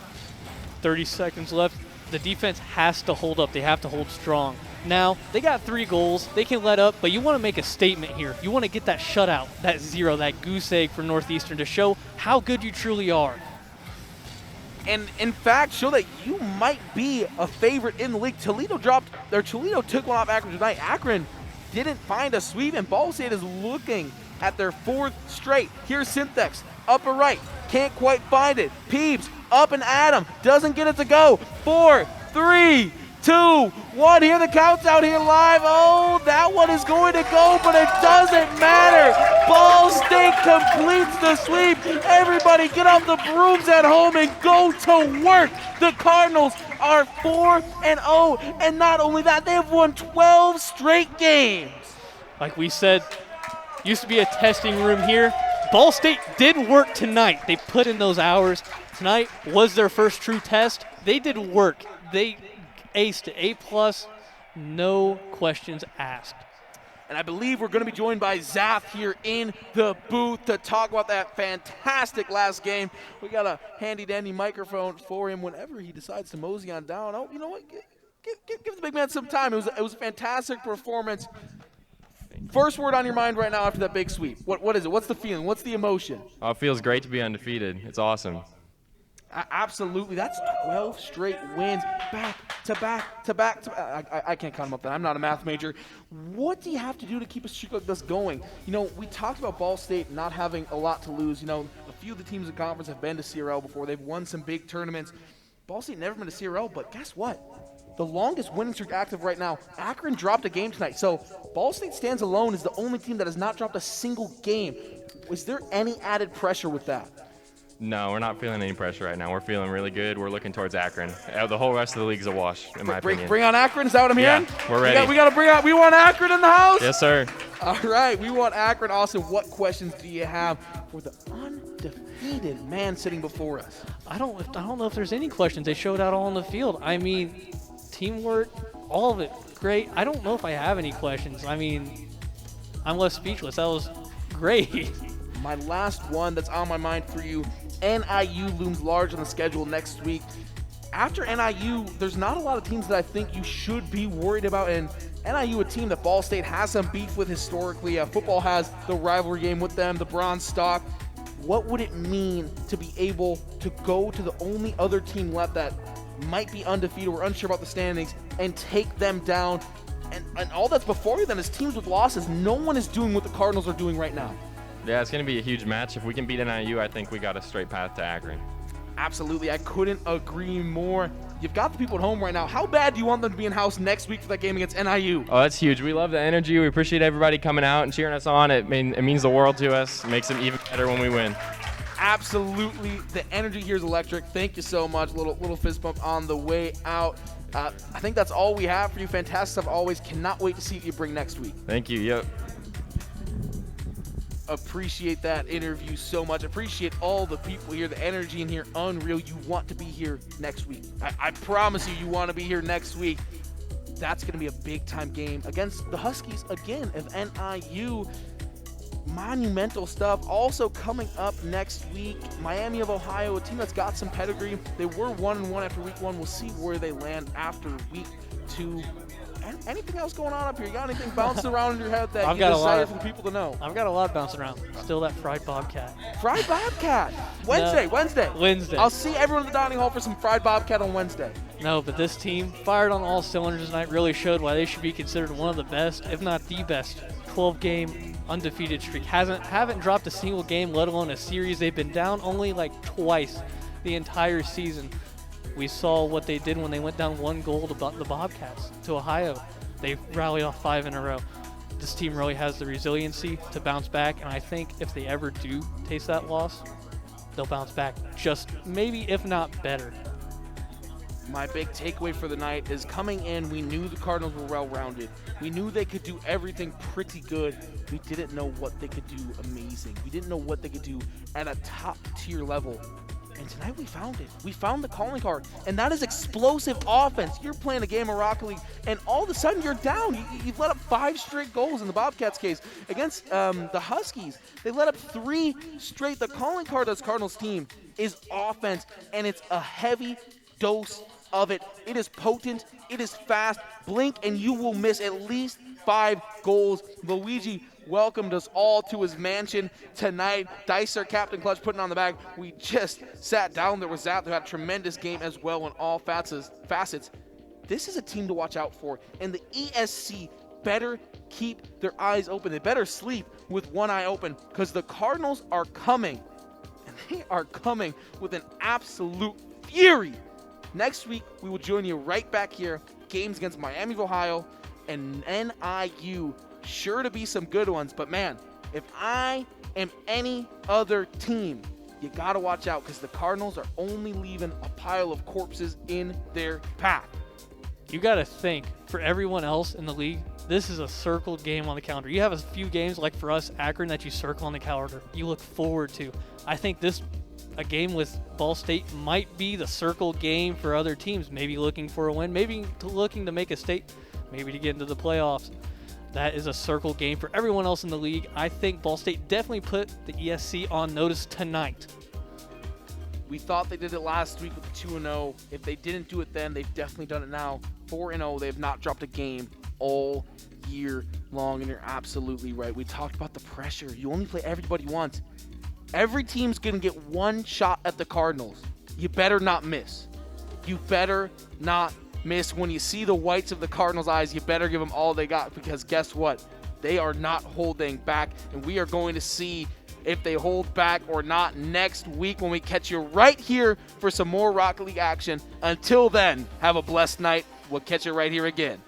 30 seconds left. The defense has to hold up. They have to hold strong. Now, they got 3 goals. They can let up, but you want to make a statement here. You want to get that shutout, that 0, that goose egg for Northeastern to show how good you truly are. And in fact, show that you might be a favorite in the league. Toledo took one off Akron tonight. Akron didn't find a sweep, and Ball State is looking at their 4th straight. Here's Synthex, upper right, can't quite find it. Peebs Up and Adam doesn't get it to go. 4, 3, 2, 1. Here the countdown here live. Oh, that one is going to go, but it doesn't matter. Ball State completes the sweep. Everybody get off the brooms at home and go to work. The Cardinals are 4-0, and not only that, they have won 12 straight games. Like we said, used to be a testing room here. Ball State did work tonight. They put in those hours. Tonight was their first true test. They did work. They aced it. A+, no questions asked. And I believe we're going to be joined by Zath here in the booth to talk about that fantastic last game. We got a handy-dandy microphone for him whenever he decides to mosey on down. Oh, you know what? Give the big man some time. It was a fantastic performance. First word on your mind right now after that big sweep. What is it? What's the feeling? What's the emotion? Oh, it feels great to be undefeated. It's awesome. Absolutely. That's 12 straight wins back to back to back. I can't count them up. I'm not a math major. What do you have to do to keep a streak like this going? You know, we talked about Ball State not having a lot to lose. You know, a few of the teams in the conference have been to CRL before. They've won some big tournaments. Ball State never been to CRL, but guess what? The longest winning streak active right now, Akron dropped a game tonight. So Ball State stands alone as the only team that has not dropped a single game. Was there any added pressure with that? No, we're not feeling any pressure right now. We're feeling really good. We're looking towards Akron. The whole rest of the league's a wash, in my opinion. Bring on Akron, is that what I'm hearing? Yeah, we're ready. We got to bring out, we want Akron in the house? Yes, sir. All right, we want Akron. Austin, what questions do you have for the undefeated man sitting before us? I don't know if there's any questions. They showed out all on the field. I mean, teamwork, all of it, great. I don't know if I have any questions. I mean, I'm left speechless. That was great. My last one that's on my mind for you, NIU looms large on the schedule next week. After NIU, there's not a lot of teams that I think you should be worried about, and NIU, a team that Ball State has some beef with historically. Football has the rivalry game with them, the Bronze Stalk. What would it mean to be able to go to the only other team left that might be undefeated, we're unsure about the standings, and take them down? And all that's before you then is teams with losses. No one is doing what the Cardinals are doing right now. Yeah, it's going to be a huge match. If we can beat NIU, I think we got a straight path to Akron. Absolutely. I couldn't agree more. You've got the people at home right now. How bad do you want them to be in house next week for that game against NIU? Oh, that's huge. We love the energy. We appreciate everybody coming out and cheering us on. It means the world to us. It makes it even better when we win. Absolutely. The energy here is electric. Thank you so much. Little fist bump on the way out. I think that's all we have for you. Fantastic stuff always. Cannot wait to see what you bring next week. Thank you. Yep. Appreciate that interview so much. Appreciate all the people here. The energy in here, unreal. You want to be here next week. I promise you want to be here next week. That's going to be a big-time game against the Huskies again of NIU. Monumental stuff also coming up next week. Miami of Ohio, a team that's got some pedigree. They were 1-1 after week 1. We'll see where they land after week 2. Anything else going on up here? You got anything bouncing around in your head that you decided for the people to know? I've got a lot bouncing around. Still that fried bobcat. Fried bobcat. Wednesday. I'll see everyone at the dining hall for some fried bobcat on Wednesday. No, but this team fired on all cylinders tonight. Really showed why they should be considered one of the best, if not the best, 12-game undefeated streak. Haven't dropped a single game, let alone a series. They've been down only like twice the entire season. We saw what they did when they went down 1 goal to the Bobcats, to Ohio. They rallied off 5 in a row. This team really has the resiliency to bounce back, and I think if they ever do taste that loss, they'll bounce back just maybe, if not better. My big takeaway for the night is coming in, we knew the Cardinals were well-rounded. We knew they could do everything pretty good. We didn't know what they could do amazing. We didn't know what they could do at a top-tier level. And tonight we found it. We found the calling card, and that is explosive offense. You're playing a game of Rocket League, and all of a sudden you're down. You've let up 5 straight goals in the Bobcats case. Against the Huskies, they let up 3 straight. The calling card of this Cardinals team is offense, and it's a heavy dose of it. It is potent. It is fast. Blink, and you will miss at least 5 goals. Luigi welcomed us all to his mansion tonight. Dicer, Captain Clutch, putting on the bag. We just sat down there with Zap, who had a tremendous game as well in all facets. This is a team to watch out for, and the ESC better keep their eyes open. They better sleep with one eye open, because the Cardinals are coming, and They are coming with an absolute fury. Next week, we will join you right back here. Games against Miami of Ohio and NIU. Sure to be some good ones, but man, if I am any other team, you got to watch out because the Cardinals are only leaving a pile of corpses in their path. You got to think, for everyone else in the league, this is a circled game on the calendar. You have a few games like for us, Akron, that you circle on the calendar. You look forward to. I think a game with Ball State might be the circled game for other teams, maybe looking for a win, maybe looking to make a state, maybe to get into the playoffs. That is a circle game for everyone else in the league. I think Ball State definitely put the ESC on notice tonight. We thought they did it last week with the 2-0. If they didn't do it then, they've definitely done it now. 4-0, they have not dropped a game all year long, and you're absolutely right. We talked about the pressure. You only play everybody once. Every team's going to get one shot at the Cardinals. You better not miss. You better not miss. When you see the whites of the Cardinals' eyes, you better give them all they got, because guess what? They are not holding back, and we are going to see if they hold back or not next week when we catch you right here for some more Rocket League action. Until then, have a blessed night. We'll catch you right here again.